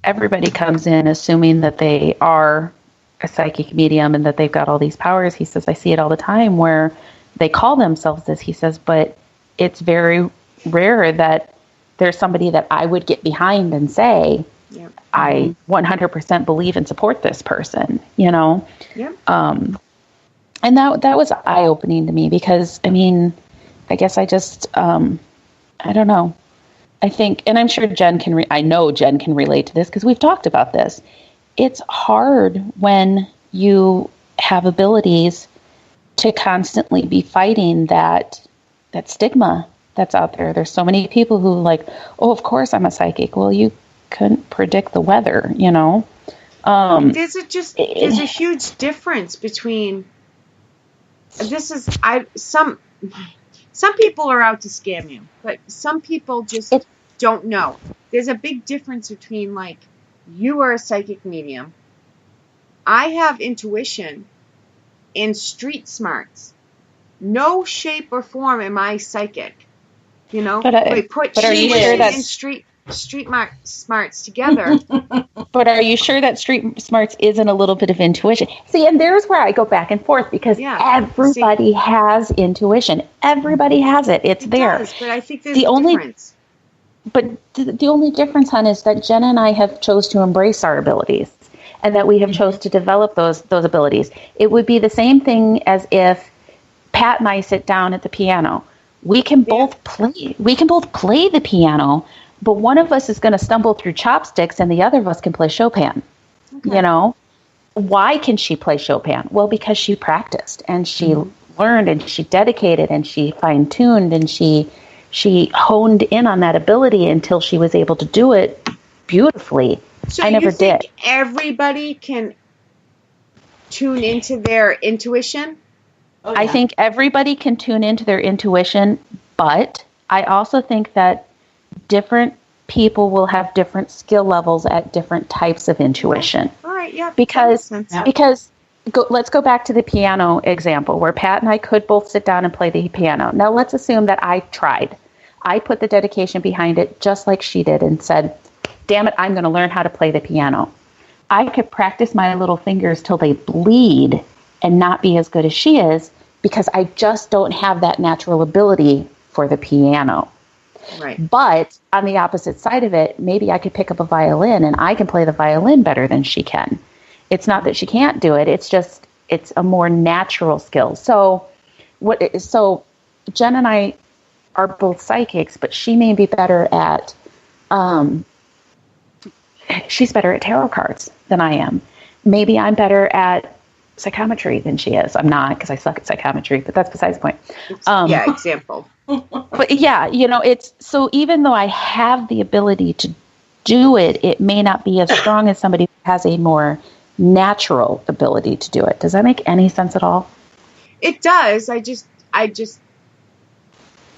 everybody comes in assuming that they are a psychic medium and that they've got all these powers. He says, I see it all the time where they call themselves this. He says, but it's very rare that there's somebody that I would get behind and say, yep. I 100% believe and support this person, you know? Yep. And that was eye-opening to me because, I mean, I guess I just, I don't know. I think, and I'm sure I know Jen can relate to this because we've talked about this. It's hard when you have abilities to constantly be fighting that stigma that's out there. There's so many people who like, oh, of course I'm a psychic. Well, you couldn't predict the weather, you know? There's a huge difference between some people are out to scam you, but some people just don't know. There's a big difference between like, you are a psychic medium. I have intuition and street smarts. No shape or form am I psychic. You know, we put Shays and street smarts together. But are you sure that street smarts isn't a little bit of intuition? See, and there's where I go back and forth because everybody has intuition. Everybody has it. It's there. Does, but I think there's a difference. But the only difference, hon, is that Jen and I have chose to embrace our abilities and that we have chose to develop those abilities. It would be the same thing as if Pat and I sit down at the piano. We can both play. We can both play the piano, but one of us is going to stumble through chopsticks and the other of us can play Chopin. Okay. You know, why can she play Chopin? Well, because she practiced and she learned and she dedicated and she fine-tuned and she honed in on that ability until she was able to do it beautifully. So I never did. Everybody can tune into their intuition? Oh, yeah. I think everybody can tune into their intuition, but I also think that different people will have different skill levels at different types of intuition. All right, yeah. Because let's go back to the piano example where Pat and I could both sit down and play the piano. Now let's assume that I tried. I put the dedication behind it just like she did and said, damn it, I'm going to learn how to play the piano. I could practice my little fingers till they bleed and not be as good as she is because I just don't have that natural ability for the piano. Right. But on the opposite side of it, maybe I could pick up a violin and I can play the violin better than she can. It's not that she can't do it. It's just, it's a more natural skill. So Jen and I are both psychics, but she may be better at, she's better at tarot cards than I am. Maybe I'm better at psychometry than she is. I'm not, because I suck at psychometry, but that's besides the point. Example. But yeah, you know, it's, so even though I have the ability to do it, it may not be as strong as somebody who has a more natural ability to do it. Does that make any sense at all? It does.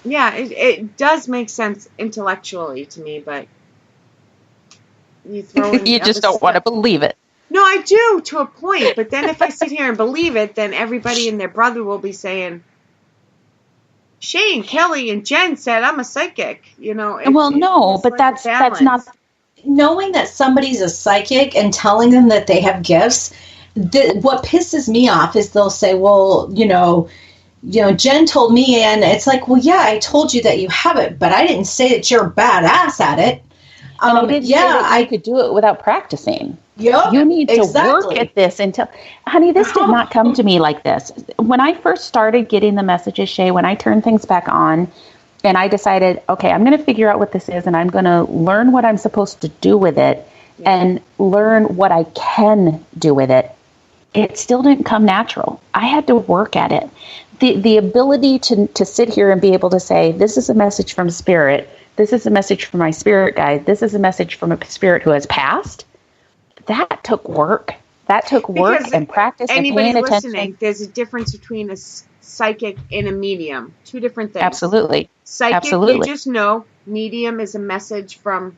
It does make sense intellectually to me, but you throw in you just don't want to believe it. No, I do to a point, but then if I sit here and believe it, then everybody and their brother will be saying, Shay and Kelly and Jen said I'm a psychic, you know. But that's not. Knowing that somebody's a psychic and telling them that they have gifts, what pisses me off is they'll say, well, you know, Jen told me, and it's like, well, yeah, I told you that you have it, but I didn't say that you're a badass at it. I could do it without practicing. Yep, you need to work at this until, honey, this did not come to me like this. When I first started getting the messages, Shay, when I turned things back on and I decided, okay, I'm going to figure out what this is and I'm going to learn what I'm supposed to do with it and learn what I can do with it. It still didn't come natural. I had to work at it. The ability to sit here and be able to say, this is a message from spirit. This is a message from my spirit guide. This is a message from a spirit who has passed. That took work. And practice and paying attention. There's a difference between a psychic and a medium. Two different things. Absolutely. Psychic, you just know. Medium is a message from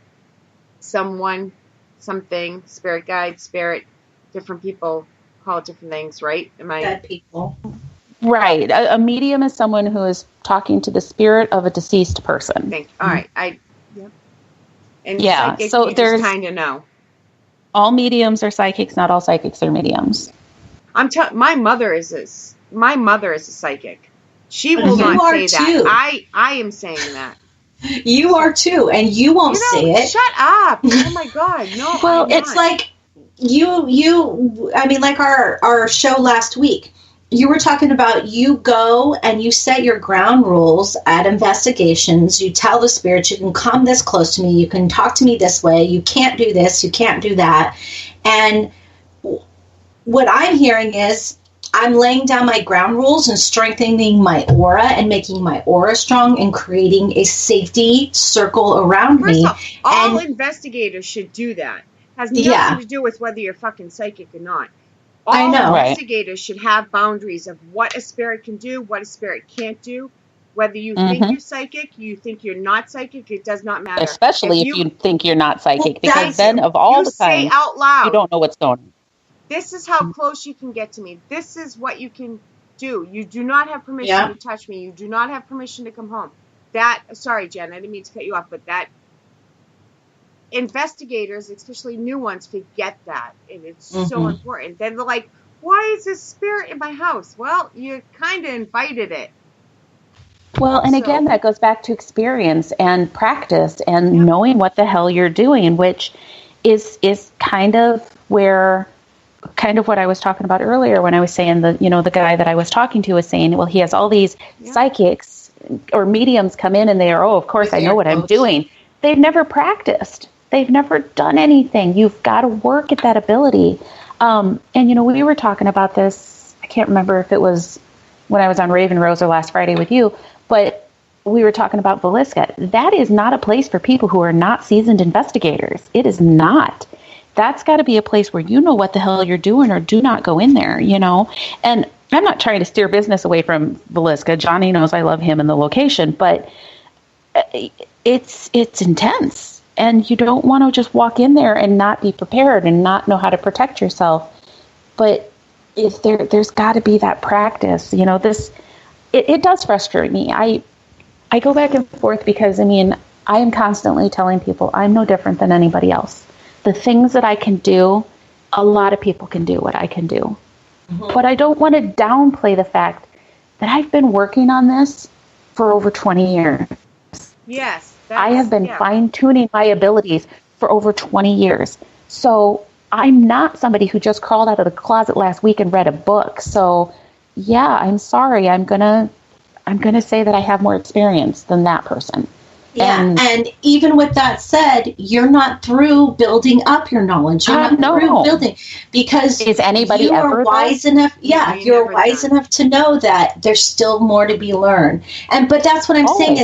someone, something, spirit guide, spirit. Different people call it different things, right? Dead people. Right. A medium is someone who is talking to the spirit of a deceased person. All right. Yep. And yeah. psychic, So you there's just kind of know. All mediums are psychics. Not all psychics are mediums. My mother is a psychic. She will not say that. I am saying that. You are too, and you won't say it. Shut up! Oh my God, no. Well, it's like you. I mean, like our show last week. You were talking about you go and you set your ground rules at investigations. You tell the spirits, you can come this close to me. You can talk to me this way. You can't do this. You can't do that. And what I'm hearing is I'm laying down my ground rules and strengthening my aura and making my aura strong and creating a safety circle around me. All investigators should do that. Has nothing to do with whether you're fucking psychic or not. All investigators should have boundaries of what a spirit can do, what a spirit can't do. Whether you think you're psychic, you think you're not psychic, it does not matter. Especially if you think you're not psychic, because then of all the times, out loud, you don't know what's going on. This is how close you can get to me. This is what you can do. You do not have permission to touch me. You do not have permission to come home. Sorry, Jen, I didn't mean to cut you off, but that investigators, especially new ones, forget that, and it's so important. Then they're like, why is this spirit in my house? Well, you kind of invited it. Well, and again, that goes back to experience and practice and knowing what the hell you're doing, which is kind of what I was talking about earlier when I was saying the guy that I was talking to was saying, well, he has all these psychics or mediums come in and they are, of course, I know what I'm doing. They've never practiced. They've never done anything. You've got to work at that ability. And, we were talking about this. I can't remember if it was when I was on Raven Rose or last Friday with you, but we were talking about Villisca. That is not a place for people who are not seasoned investigators. It is not. That's got to be a place where you know what the hell you're doing, or do not go in there, And I'm not trying to steer business away from Villisca. Johnny knows I love him and the location, but it's intense. And you don't want to just walk in there and not be prepared and not know how to protect yourself. But if there's got to be that practice, it does frustrate me. I go back and forth because, I am constantly telling people I'm no different than anybody else. The things that I can do, a lot of people can do what I can do. But I don't want to downplay the fact that I've been working on this for over 20 years. Yes. I have been fine-tuning my abilities for over 20 years. So I'm not somebody who just crawled out of the closet last week and read a book. So, I'm sorry. I'm gonna say that I have more experience than that person. Yeah, and even with that said, you're not through building up your knowledge. You're not through building, because is anybody you ever are wise enough. Yeah, you're wise enough to know that there's still more to be learned. But that's what I'm saying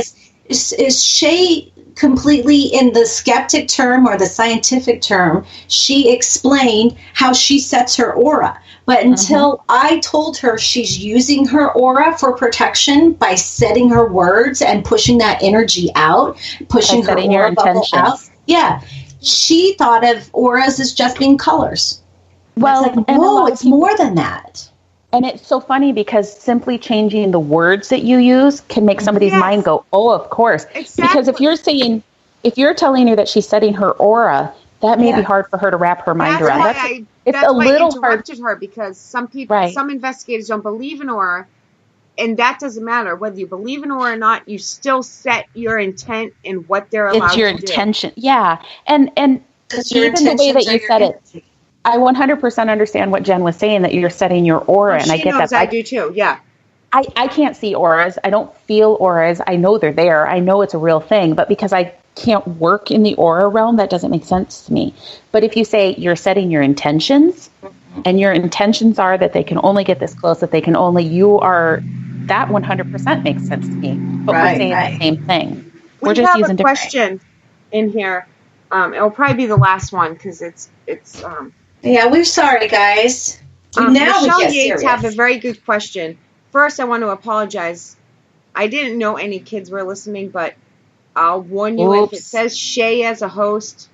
is Shay completely in the skeptic term or the scientific term, she explained how she sets her aura. But until I told her she's using her aura for protection by setting her words and pushing that energy out, pushing her aura bubble out. Yeah. She thought of auras as just being colors. Well, it's like, whoa, it's more than that. And it's so funny because simply changing the words that you use can make somebody's mind go, oh, of course. Exactly. Because if you're telling her that she's setting her aura, that may be hard for her to wrap her mind around. That's why I interrupted her, because some people, some investigators don't believe in aura, and that doesn't matter. Whether you believe in aura or not, you still set your intent in what they're allowed to do. It's your intention. Yeah. And even the way that you said it, I 100% understand what Jen was saying, that you're setting your aura, and I get that. I do too. Yeah. I can't see auras. I don't feel auras. I know they're there. I know it's a real thing, but because I can't work in the aura realm, that doesn't make sense to me. But if you say you're setting your intentions, and your intentions are that they can only get this close, that they can only, that 100% makes sense to me. But we're saying the same thing. We're just using different. We have a question in here. It'll probably be the last one, because it's. Yeah, we're sorry, guys. Now Michelle we get Yates serious. have a very good question. First, I want to apologize. I didn't know any kids were listening, but I'll warn you, if it says Shay as a host,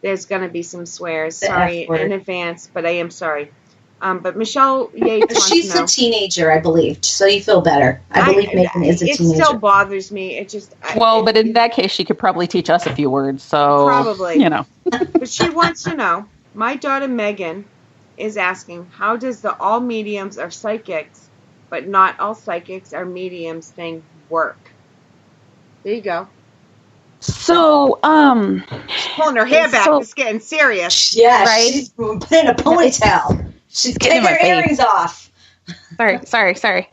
there's going to be some swears. Sorry in advance, but I am sorry. But Michelle Yates wants She's to know. a teenager, I believe, so you feel better. I believe Megan is a teenager. It still bothers me. It just... But in that case, she could probably teach us a few words, so... Probably. But she wants to know, my daughter Megan is asking, how does the all mediums are psychics, but not all psychics are mediums thing work? There you go. So, She's pulling her hair back. It's getting serious. Yeah, right? She's putting a ponytail. She's getting her earrings off. Sorry.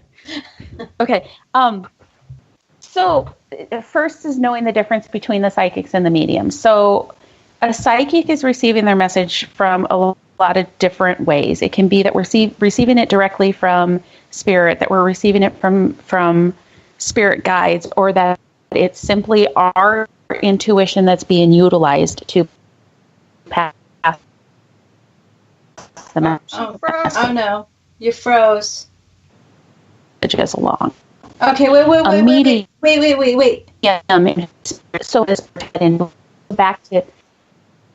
Okay. So, first is knowing the difference between the psychics and the mediums. So, a psychic is receiving their message from a lot of different ways. It can be that we're receiving it directly from spirit, that we're receiving it from spirit guides, or that it's simply our intuition that's being utilized to pass the message. Oh no, you froze. Messages along. Okay, wait. Yeah. So it's back to.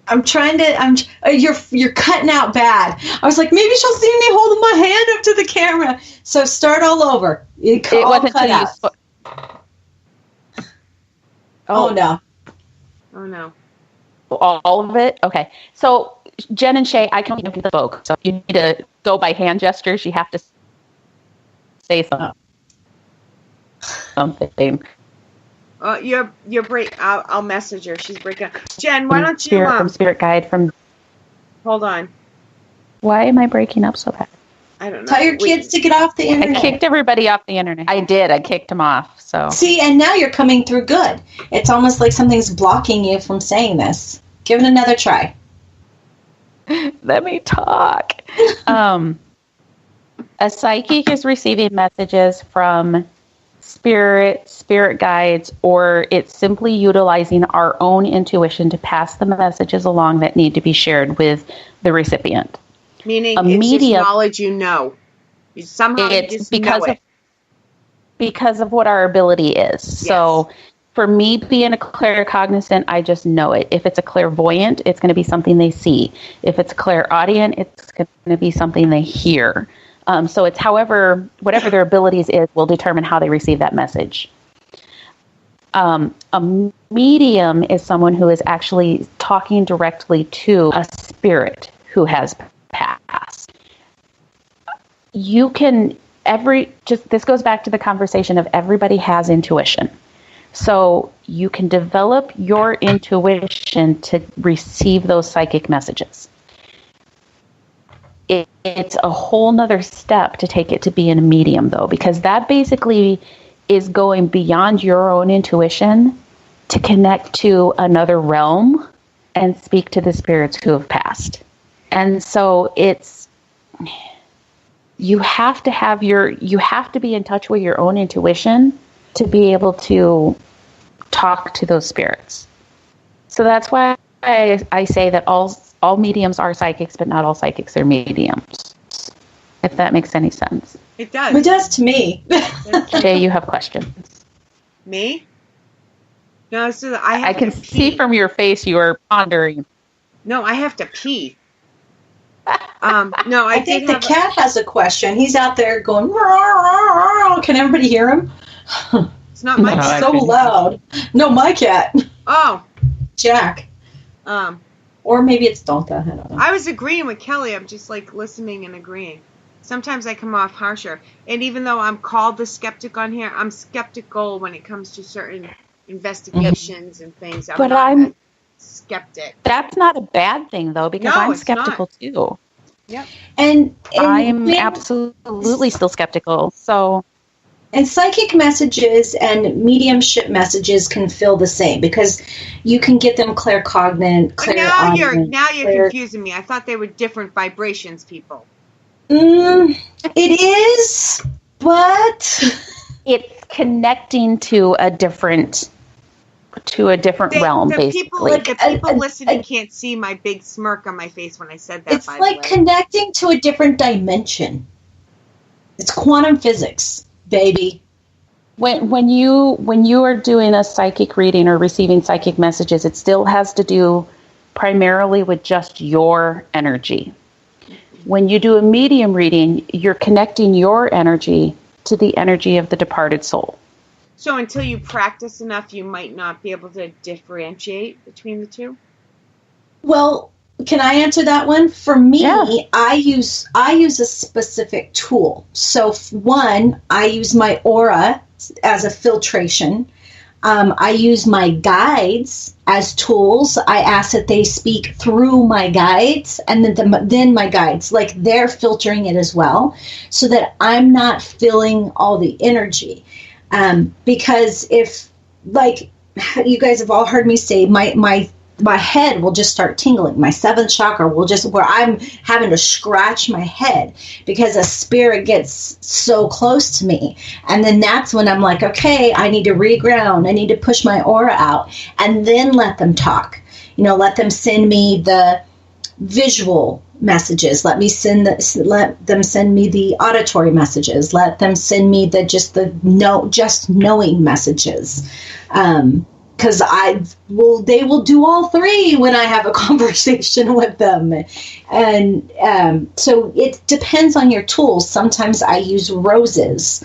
I'm trying to. You're cutting out bad. I was like, maybe she'll see me holding my hand up to the camera. So start all over. It wasn't cut out. Oh no. Oh no. All of it? Okay. So Jen and Shay, I can only do the spoke. So you need to go by hand gestures. You have to say something. You're break. I'll message her. She's breaking up. Jen, why don't you from spirit guide from? Hold on. Why am I breaking up so bad? I don't know. Tell your kids to get off the internet. I kicked everybody off the internet. I did. I kicked them off. So see, and now you're coming through good. It's almost like something's blocking you from saying this. Give it another try. Let me talk. A psychic is receiving messages from spirit guides, or it's simply utilizing our own intuition to pass the messages along that need to be shared with the recipient. Meaning it's just knowledge you know. You somehow just know it. Because of what our ability is. Yes. So for me being a claircognizant, I just know it. If it's a clairvoyant, it's going to be something they see. If it's a clairaudient, it's going to be something they hear. So it's whatever their abilities is will determine how they receive that message. A medium is someone who is actually talking directly to a spirit who has passed. This goes back to the conversation of everybody has intuition. So you can develop your intuition to receive those psychic messages. It's a whole nother step to take it to being a medium, though, because that basically is going beyond your own intuition to connect to another realm and speak to the spirits who have passed. And so you have to be in touch with your own intuition to be able to talk to those spirits. So that's why I say that all mediums are psychics, but not all psychics are mediums. If that makes any sense. It does. It does to me. Jay, you have questions. Me? No, so I can see from your face you are pondering. No, I have to pee. No, I think the cat has a question. He's out there going, "Roar, roar, roar." Can everybody hear him? It's not my cat. So loud. No, my cat. Oh. Jack. Or maybe it's Donka. I don't know. I was agreeing with Kelly. I'm just like listening and agreeing. Sometimes I come off harsher. And even though I'm called the skeptic on here, I'm skeptical when it comes to certain investigations and things. I'm a skeptic. That's not a bad thing, though, because I'm skeptical too. Yep. And I'm absolutely still skeptical. So, and psychic messages and mediumship messages can feel the same because you can get them claircognizant. Now you're confusing me. I thought they were different vibrations, people. It is, but it's connecting to a different realm, basically. The people listening can't see my big smirk on my face when I said that. It's like connecting to a different dimension. It's quantum physics, baby. When you are doing a psychic reading or receiving psychic messages, it still has to do primarily with just your energy. When you do a medium reading, you're connecting your energy to the energy of the departed soul. So until you practice enough, you might not be able to differentiate between the two? Well, can I answer that one? For me, I use a specific tool. So one, I use my aura as a filtration. I use my guides as tools. I ask that they speak through my guides, and then my guides, like they're filtering it as well, so that I'm not feeling all the energy. Because if, like, you guys have all heard me say, my head will just start tingling. My seventh chakra will just, where I'm having to scratch my head because a spirit gets so close to me. And then that's when I'm like, okay, I need to reground. I need to push my aura out and then let them talk. Let them send me the visual messages. Let them send me the auditory messages. Let them send me just knowing messages. Because they will do all three when I have a conversation with them. And so it depends on your tools. Sometimes I use roses,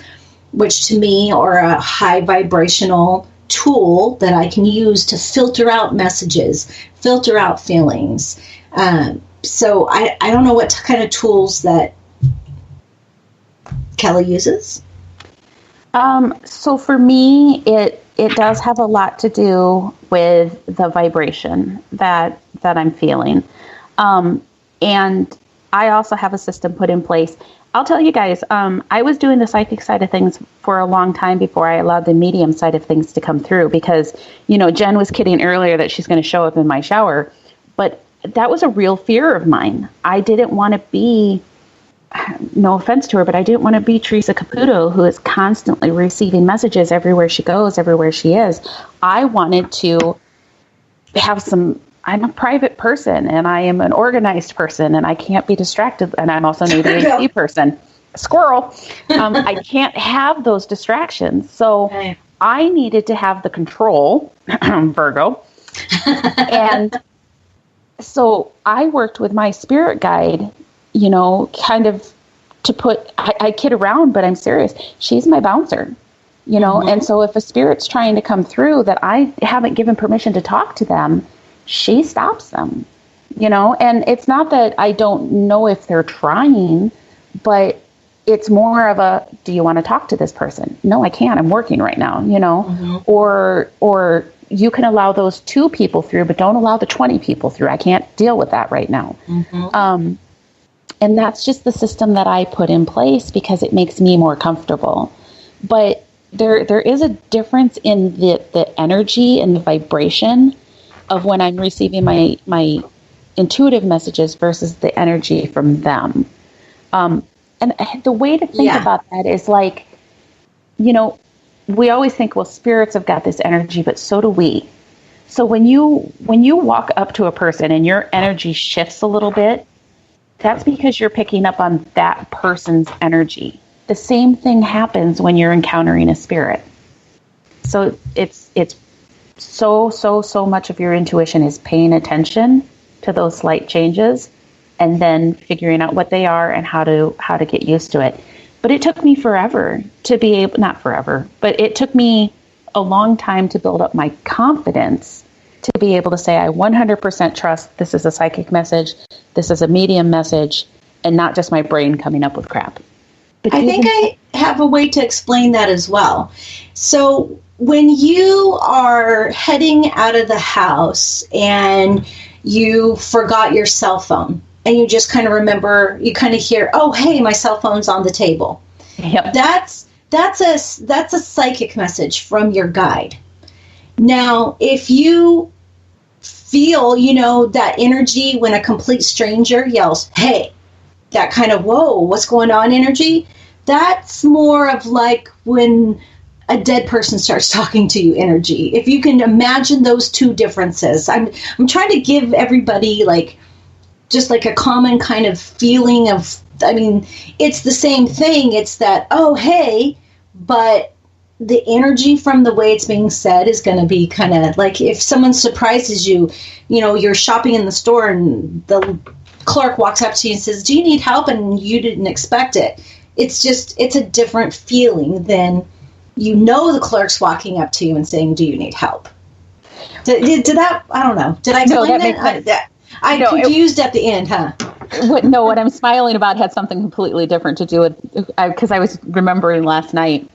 which to me are a high vibrational tool that I can use to filter out messages, filter out feelings. So I don't know what kind of tools that Kelly uses. So for me, it does have a lot to do with the vibration that I'm feeling. And I also have a system put in place. I'll tell you guys, I was doing the psychic side of things for a long time before I allowed the medium side of things to come through because, Jen was kidding earlier that she's going to show up in my shower, but that was a real fear of mine. I didn't want to be, no offense to her, but I didn't want to be Teresa Caputo, who is constantly receiving messages everywhere she goes, everywhere she is. I wanted to have I'm a private person and I am an organized person and I can't be distracted. And I'm also an ADHD person. Squirrel. I can't have those distractions. So I needed to have the control, Virgo. And so I worked with my spirit guide, kind of to put, I kid around, but I'm serious. She's my bouncer, mm-hmm. And so if a spirit's trying to come through that I haven't given permission to talk to them, she stops them, and it's not that I don't know if they're trying, but it's more of a, do you want to talk to this person? No, I can't. I'm working right now, mm-hmm. or you can allow those 2 people through, but don't allow the 20 people through. I can't deal with that right now. Mm-hmm. And that's just the system that I put in place because it makes me more comfortable. But there is a difference in the energy and the vibration of when I'm receiving my intuitive messages versus the energy from them. And the way to think about that is like, we always think, well, spirits have got this energy, but so do we. So when you walk up to a person and your energy shifts a little bit, that's because you're picking up on that person's energy. The same thing happens when you're encountering a spirit. So it's so much of your intuition is paying attention to those slight changes and then figuring out what they are and how to get used to it. But it took me forever to be able, not forever, but it took me a long time to build up my confidence to be able to say, I 100% trust this is a psychic message, this is a medium message, and not just my brain coming up with crap. But I think I have a way to explain that as well. So when you are heading out of the house and you forgot your cell phone and you just kind of remember, you kind of hear, oh, hey, my cell phone's on the table. Yep. That's a psychic message from your guide. Now, if you feel, that energy when a complete stranger yells, hey, that kind of, whoa, what's going on energy, that's more of like when a dead person starts talking to you energy. If you can imagine those two differences, I'm trying to give everybody just a common kind of feeling of, it's the same thing. It's that, oh, hey, but the energy from the way it's being said is going to be kind of like if someone surprises you, you're shopping in the store and the clerk walks up to you and says, do you need help? And you didn't expect it. It's a different feeling than, the clerk's walking up to you and saying, do you need help? Did that, I don't know. Did I explain that? I confused at the end, huh? What I'm smiling about had something completely different to do with, because I was remembering last night,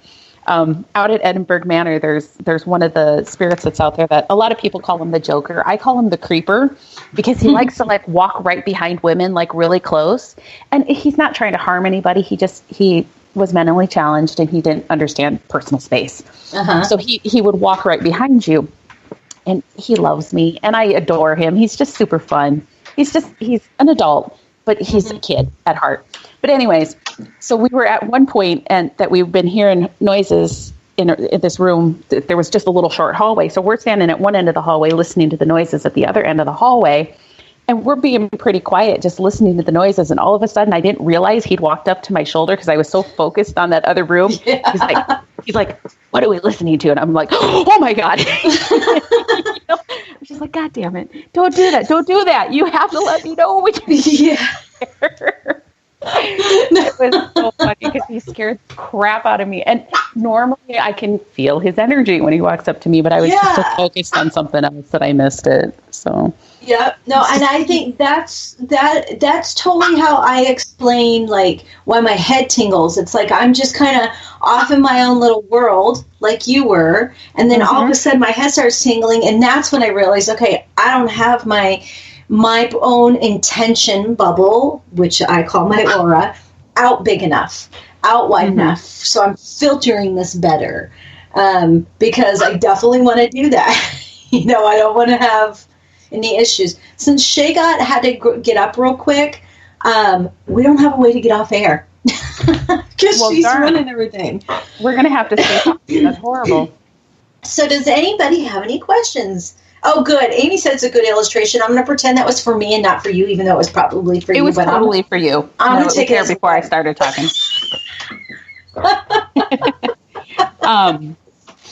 out at Edinburgh Manor, there's one of the spirits that's out there that a lot of people call him the Joker. I call him the Creeper, because he likes to like walk right behind women, like really close. And he's not trying to harm anybody. He was mentally challenged and he didn't understand personal space. So he would walk right behind you, and he loves me and I adore him. He's just super fun. He's an adult, but he's a kid at heart. But anyways, so we were at one point and that we've been hearing noises in this room. There was just a little short hallway. So we're standing at one end of the hallway, listening to the noises at the other end of the hallway. And we're being pretty quiet, just listening to the noises. And all of a sudden, I didn't realize he'd walked up to my shoulder because I was so focused on that other room. Yeah. He's like, what are we listening to? And I'm like, oh my God. I'm just like, God damn it. Don't do that. Don't do that. You have to let me know what you hear. It was so funny because he scared the crap out of me. And normally I can feel his energy when he walks up to me, but I was just so focused on something else that I missed it. So yeah, no, and I think that's totally how I explain like why my head tingles. It's like I'm just kind of off in my own little world, like you were, and then all of a sudden my head starts tingling, and that's when I realized, okay, I don't have my own intention bubble, which I call my aura, out big enough, out wide enough, so I'm filtering this better, because I definitely want to do that. I don't want to have any issues. Since Shay had to get up real quick, we don't have a way to get off air because she's running everything. We're going to have to stay. That's horrible. So does anybody have any questions? Oh, good. Amy said it's a good illustration. I'm going to pretend that was for me and not for you, even though it was probably for you. It was totally for you. I'm going to take it before I started talking.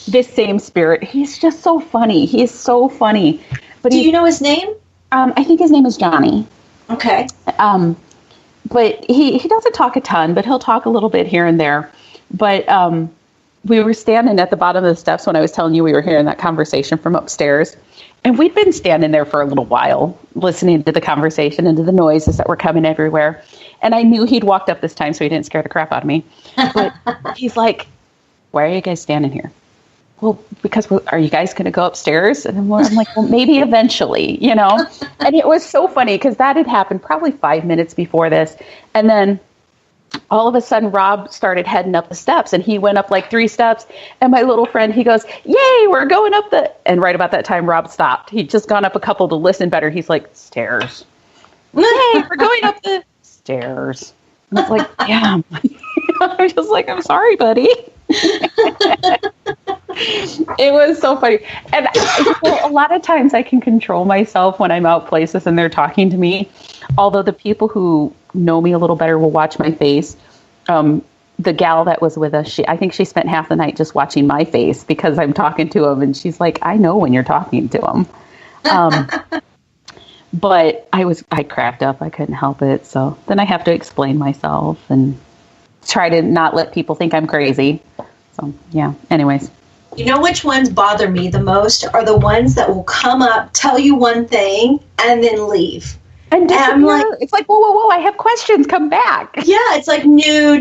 This same spirit, he's just so funny. He's so funny. But do you know his name? I think his name is Johnny. Okay. But he doesn't talk a ton, but he'll talk a little bit here and there. But we were standing at the bottom of the steps when I was telling you we were hearing that conversation from upstairs. And we'd been standing there for a little while, listening to the conversation and to the noises that were coming everywhere. And I knew he'd walked up this time, so he didn't scare the crap out of me. But he's like, why are you guys standing here? Well, because are you guys going to go upstairs? And I'm like, well, maybe eventually, And it was so funny because that had happened probably 5 minutes before this. And then all of a sudden, Rob started heading up the steps, and he went up like 3 steps. And my little friend, he goes, yay, we're going up and right about that time, Rob stopped. He'd just gone up a couple to listen better. He's like, stairs. Yay, we're going up the stairs. And I was like, yeah. I was just like, I'm sorry, buddy. It was so funny. And a lot of times I can control myself when I'm out places and they're talking to me. Although the people who know me a little better will watch my face. The gal that was with us, I think she spent half the night just watching my face because I'm talking to him. And she's like, I know when you're talking to him. But I cracked up. I couldn't help it. So then I have to explain myself and try to not let people think I'm crazy. So, yeah. Anyways. You know which ones bother me the most are the ones that will come up, tell you one thing, and then leave. And I'm like, it's like, whoa, I have questions. Come back. Yeah, it's like, no.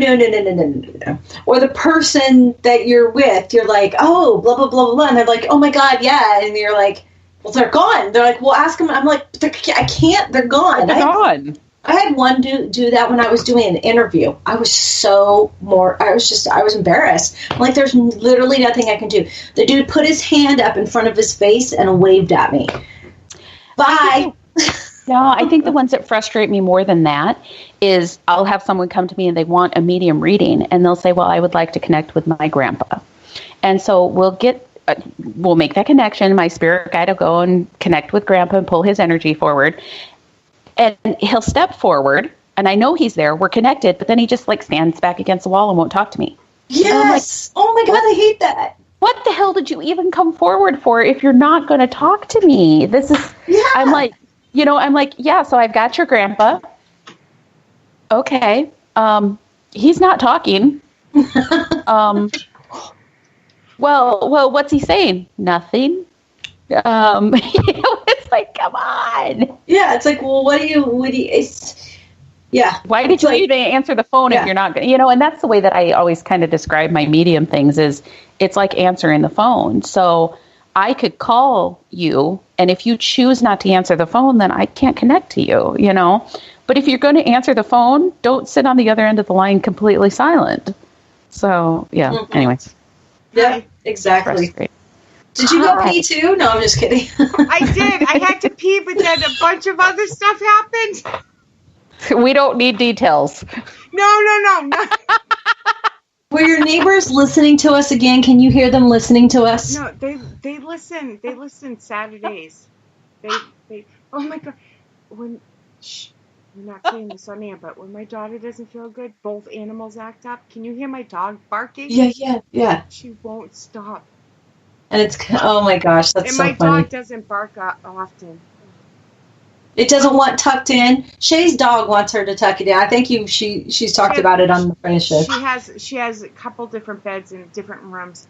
Or the person that you're with, you're like, oh, blah, blah, blah, blah. And they're like, oh, my God, yeah. And you're like, well, they're gone. They're like, well, ask them. I'm like, I can't. They're gone. They're gone. I had one do that when I was doing an interview. I was embarrassed. I'm like, there's literally nothing I can do. The dude put his hand up in front of his face and waved at me. Bye. I think the ones that frustrate me more than that is I'll have someone come to me and they want a medium reading and they'll say, well, I would like to connect with my grandpa. And so we'll make that connection. My spirit guide will go and connect with grandpa and pull his energy forward. And he'll step forward, and I know he's there. We're connected, but then he just like stands back against the wall and won't talk to me. Yes. Like, oh my God, I hate that. What the hell did you even come forward for if you're not going to talk to me? This is. Yeah. I'm like, yeah. So I've got your grandpa. Okay. He's not talking. Well, what's he saying? Nothing. It's like, come on. Yeah, it's like, well, yeah. Why did you even answer the phone if you're not going to, and that's the way that I always kind of describe my medium things is it's like answering the phone. So I could call you, and if you choose not to answer the phone, then I can't connect to you, But if you're going to answer the phone, don't sit on the other end of the line completely silent. So, yeah, anyways. Yeah, exactly. Did you go pee too? No, I'm just kidding. I did. I had to pee, but then a bunch of other stuff happened. We don't need details. No. Were your neighbors listening to us again? Can you hear them listening to us? No, they listen. They listen Saturdays. They. Oh my God. We're not saying this on air, but when my daughter doesn't feel good, both animals act up. Can you hear my dog barking? Yeah. She won't stop. And it's, oh my gosh, that's so funny. And my dog doesn't bark often. It doesn't want tucked in. Shay's dog wants her to tuck it in. I think she's talked about it on the Friday show. She has a couple different beds in different rooms.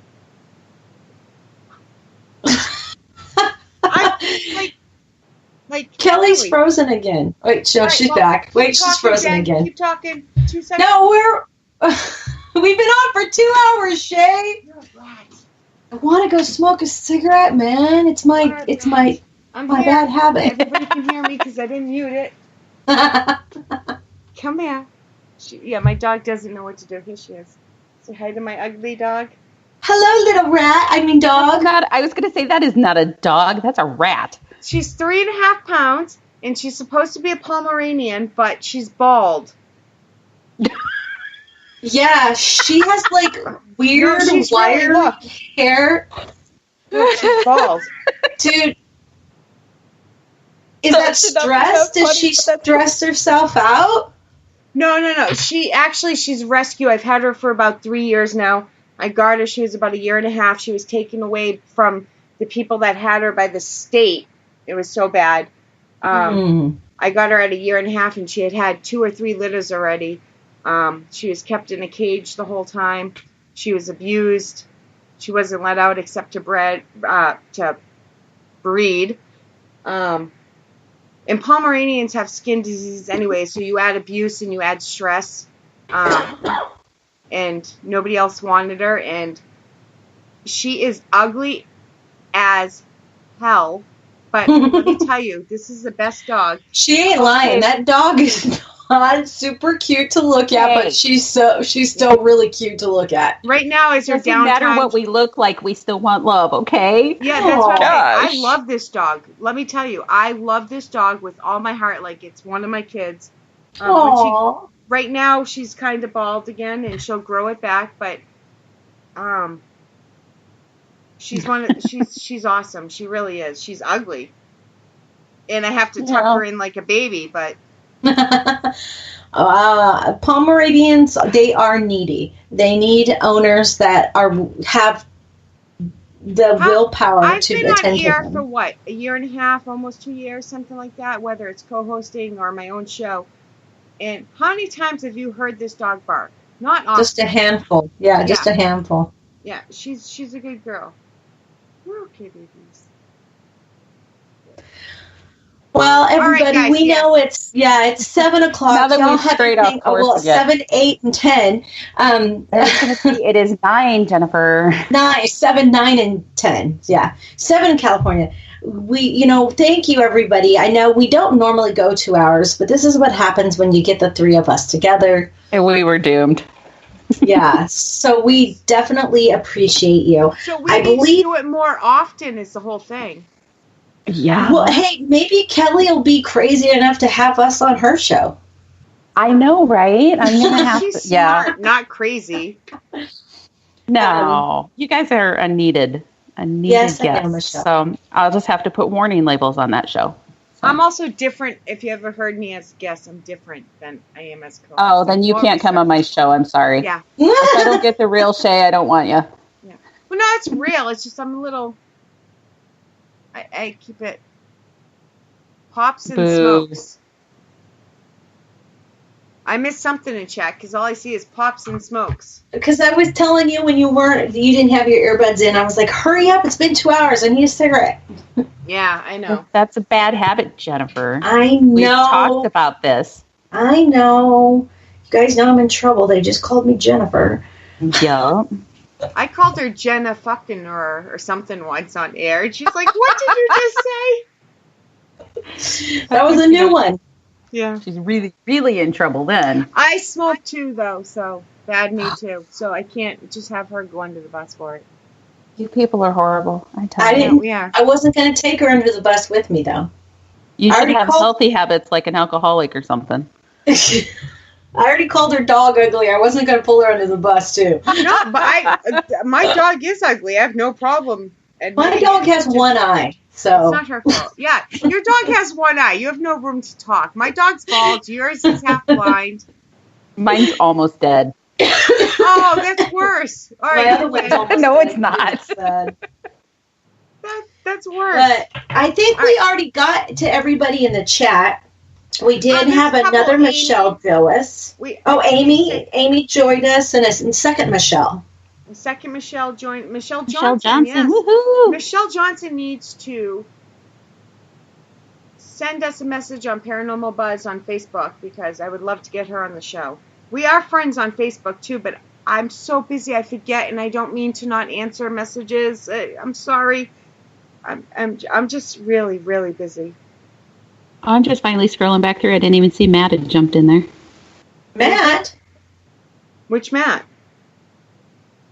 Like Kelly's frozen again. Wait, she's back. Wait, she's frozen again. Keep talking. 2 seconds. No, we've been on for 2 hours, Shay. You're right. I want to go smoke a cigarette, man. It's my bad habit. Everybody can hear me because I didn't mute it. Come here. My dog doesn't know what to do. Here she is. Say hi to my ugly dog. Hello, little dog. Oh, God, I was going to say that is not a dog. That's a rat. She's 3.5 pounds, and she's supposed to be a Pomeranian, but she's bald. Yeah, she has weird wired hair. No, she's bald. Dude. Is that stress? Did she stress herself out? No. She's rescue. I've had her for about 3 years now. I got her. She was about 1.5 years. She was taken away from the people that had her by the state. It was so bad. I got her at 1.5 years, and she had 2 or 3 litters already. She was kept in a cage the whole time. She was abused. She wasn't let out except to breed. And Pomeranians have skin disease anyway, so you add abuse and you add stress. And nobody else wanted her, and she is ugly as hell. But let me tell you, this is the best dog. She ain't lying. That dog is not super cute to look at, but she's still really cute to look at. Right now is her downtime. Doesn't matter what we look like, we still want love, okay? Yeah, that's what I love this dog. Let me tell you, I love this dog with all my heart, like it's one of my kids. Right now, she's kind of bald again, and she'll grow it back, but she's awesome. She really is. She's ugly. And I have to tuck her in like a baby, but Pomeranians, they are needy. They need owners that have the willpower to attend to them. I've been on air for what? 1.5 years, almost 2 years, something like that, whether it's co-hosting or my own show. And how many times have you heard this dog bark? Not often. Just a handful. Yeah, just a handful. Yeah, she's a good girl. We're okay, babies. Well, everybody, guys, we know it's 7 o'clock. Now that we've strayed off course again. 7, 8, and 10. It is 9, Jennifer. 7, 9, and 10. Yeah, 7 in California. We, thank you, everybody. I know we don't normally go 2 hours, but this is what happens when you get the 3 of us together. And we were doomed. Yeah, so we definitely appreciate you. So we need to do it more often is the whole thing. Yeah. Well, hey, maybe Kelly will be crazy enough to have us on her show. I know, right? I'm going to have She's smart, not crazy. No, you guys are a needed guest. I am, Michelle. So I'll just have to put warning labels on that show. So. I'm also different. If you ever heard me as a guest, I'm different than I am as co-host. Oh, then you can't come on my show. I'm sorry. Yeah. If I don't get the real Shay, I don't want you. Yeah. Well, no, it's real. It's just I'm a little... I keep it pops and smokes. I missed something in chat because all I see is pops and smokes. Because I was telling you when you didn't have your earbuds in, I was like, hurry up, it's been 2 hours, I need a cigarette. Yeah, I know. That's a bad habit, Jennifer. I know. We've talked about this. I know. You guys know I'm in trouble. They just called me Jennifer. Yeah. I called her Jenna fucking or something once on air. And she's like, what did you just say? That was a new one. Yeah. She's really, really in trouble then. I smoke too, though, so bad me too. So I can't just have her go under the bus for it. You people are horrible. I tell you. I wasn't going to take her under the bus with me, though. You should have healthy habits like an alcoholic or something. I already called her dog ugly. I wasn't going to pull her under the bus, too. No, but my dog is ugly. I have no problem. My dog has one eye, so. It's not her fault. Yeah, your dog has one eye. You have no room to talk. My dog's bald. Yours is half blind. Mine's almost dead. Oh, that's worse. All right. My other one's almost No, dead. it's not. That's worse. But I think we already got to everybody in the chat. We did have another Michelle Joyce. Amy joined us, and a second Michelle. The second Michelle joined. Michelle Johnson, yes. woohoo! Michelle Johnson needs to send us a message on Paranormal Buzz on Facebook because I would love to get her on the show. We are friends on Facebook too, but I'm so busy I forget, and I don't mean to not answer messages. I'm sorry. I'm just really, really busy. I'm just finally scrolling back through. I didn't even see Matt had jumped in there. Matt? Which Matt?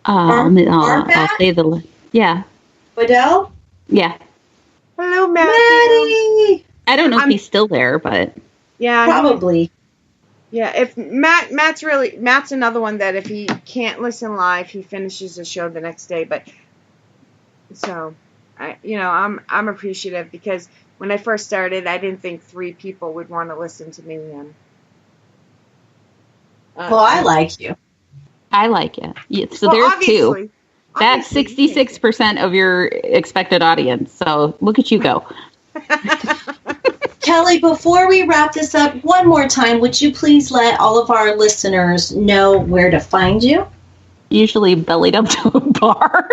I'll say the yeah. Waddell? Yeah. Hello, Matthew. Maddie! I don't know if he's still there, but yeah, probably. Yeah, if Matt's another one that if he can't listen live, he finishes the show the next day. But so I'm appreciative because when I first started, I didn't think 3 people would want to listen to me. And well, I like you. I like it. Yeah, so there's 2. That's 66% 66% of your expected audience. So look at you go. Kelly, before we wrap this up, one more time, would you please let all of our listeners know where to find you? Usually bellied up to a bar.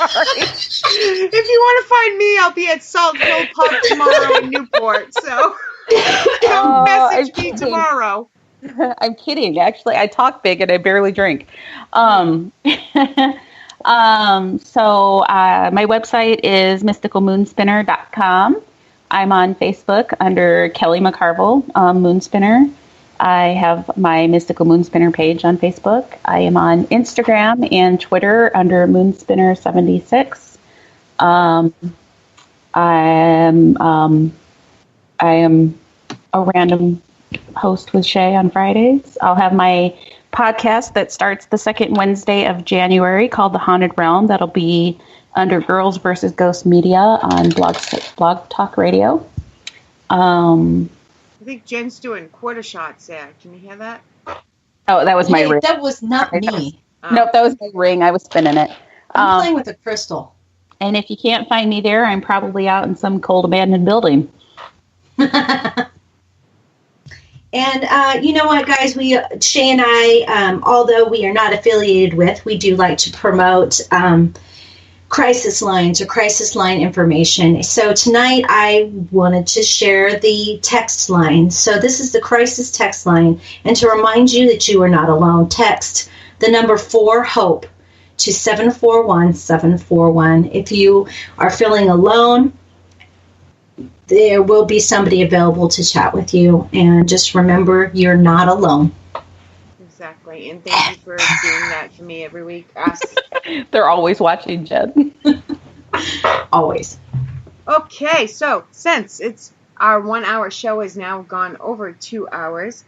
If you want to find me, I'll be at Salt Hill Pub tomorrow in Newport. So come message me tomorrow. I'm kidding. Actually, I talk big and I barely drink. So my website is mysticalmoonspinner.com. I'm on Facebook under Kelly McCarville, Moonspinner. I have my Mystical Moonspinner page on Facebook. I am on Instagram and Twitter under Moonspinner76. I am a random host with Shay on Fridays. I'll have my podcast that starts the second Wednesday of January called The Haunted Realm. That'll be under Girls vs. Ghost Media on Blog Talk Radio. I think Jen's doing quarter shots there. Can you hear that? Oh, that was my ring. That was not me. Nope, that was my ring. I was spinning it. I'm playing with a crystal. And if you can't find me there, I'm probably out in some cold abandoned building. And you know what, guys? Shay and I, although we are not affiliated with, we do like to promote crisis lines or crisis line information. So tonight I wanted to share the text line. So this is the crisis text line. And to remind you that you are not alone, text the number 4-HOPE to 741-741. If you are feeling alone, there will be somebody available to chat with you. And just remember, you're not alone. Exactly. And thank you for doing that for me every week. They're always watching, Jen. Always. Okay, so since it's our 1-hour show has now gone over 2 hours,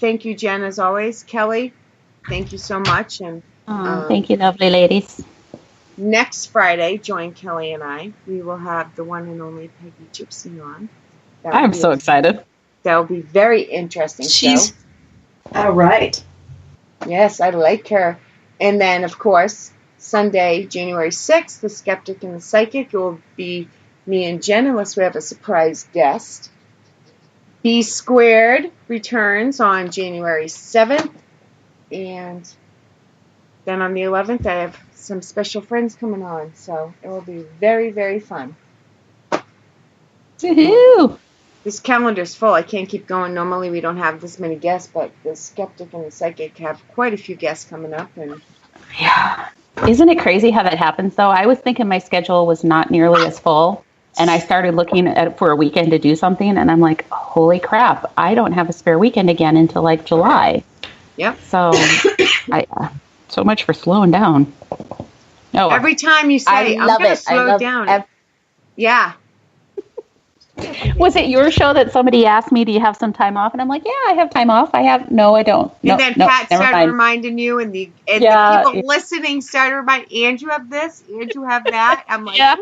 thank you, Jen, as always. Kelly, thank you so much. And thank you, lovely ladies. Next Friday, join Kelly and I. We will have the one and only Peggy Gypsy on. I'm so excited. That'll be very interesting. She's all right. Yes, I like her. And then, of course, Sunday, January 6th, the Skeptic and the Psychic. It will be me and Jen, unless we have a surprise guest. B Squared returns on January 7th. And then on the 11th, I have some special friends coming on. So it will be very, very fun. Woohoo! This calendar's full. I can't keep going. Normally we don't have this many guests, but the Skeptic and the Psychic have quite a few guests coming up. And yeah. Isn't it crazy how that happens, though? I was thinking my schedule was not nearly as full, and I started looking at for a weekend to do something, and I'm like, holy crap, I don't have a spare weekend again until like July. Yep. So, so much for slowing down. Oh, every time you say, I'm going to slow down. Yeah. Was it your show that somebody asked me, do you have some time off? And I'm like, yeah, I have time off. No, I don't. And then Pat started reminding you, and the people listening started reminding, and you have this, and you have that. I'm like, yeah.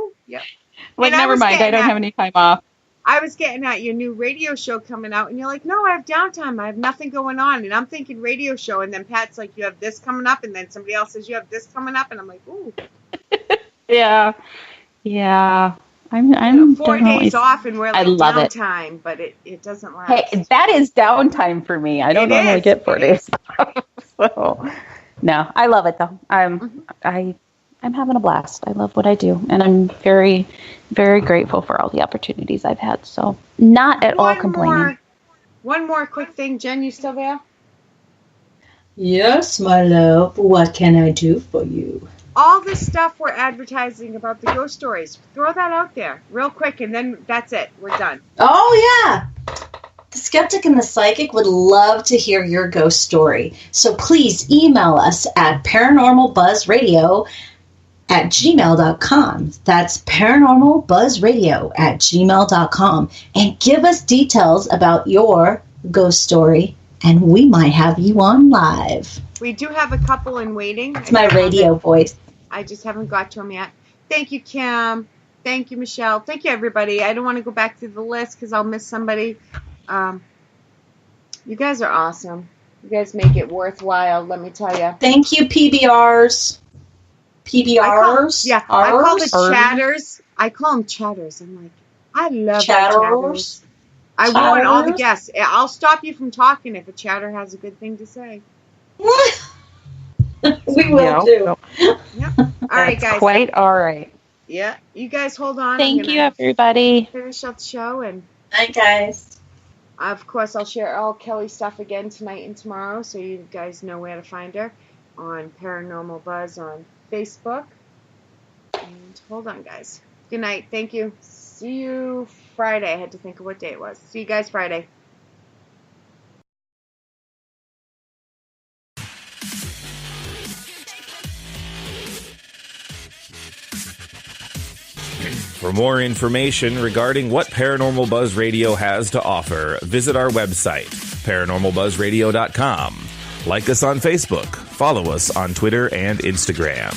Like, never mind, I don't have any time off. I was getting at your new radio show coming out, and you're like, no, I have downtime. I have nothing going on. And I'm thinking radio show, and then Pat's like, you have this coming up, and then somebody else says you have this coming up, and I'm like, ooh. Yeah. I'm 4 days off, and we're like downtime, but it doesn't last. Hey, that is downtime for me. I don't normally get 4 days off. So, no, I love it though. I'm having a blast. I love what I do, and I'm very, very grateful for all the opportunities I've had. So, not at all complaining. One more quick thing, Jen. You still there? Yes, my love. What can I do for you? All this stuff we're advertising about the ghost stories, throw that out there real quick, and then that's it. We're done. Oh, yeah. The Skeptic and the Psychic would love to hear your ghost story. So please email us at paranormalbuzzradio@gmail.com. That's paranormalbuzzradio@gmail.com. And give us details about your ghost story, and we might have you on live. We do have a couple in waiting. It's my radio voice. I just haven't got to them yet. Thank you, Kim. Thank you, Michelle. Thank you, everybody. I don't want to go back through the list because I'll miss somebody. You guys are awesome. You guys make it worthwhile, let me tell you. Thank you, PBRs. PBRs? I call the chatters. I call them chatters. I'm like, I love chatters. I want all the guests. I'll stop you from talking if a chatter has a good thing to say. We will too. Yep. All right, guys. Quite all right. Yeah. You guys hold on. Thank you, everybody. Finish up the show. And bye, guys. Of course, I'll share all Kelly's stuff again tonight and tomorrow, so you guys know where to find her on Paranormal Buzz on Facebook. And hold on, guys. Good night. Thank you. See you Friday. I had to think of what day it was. See you guys Friday. For more information regarding what Paranormal Buzz Radio has to offer, visit our website, paranormalbuzzradio.com. Like us on Facebook, follow us on Twitter and Instagram.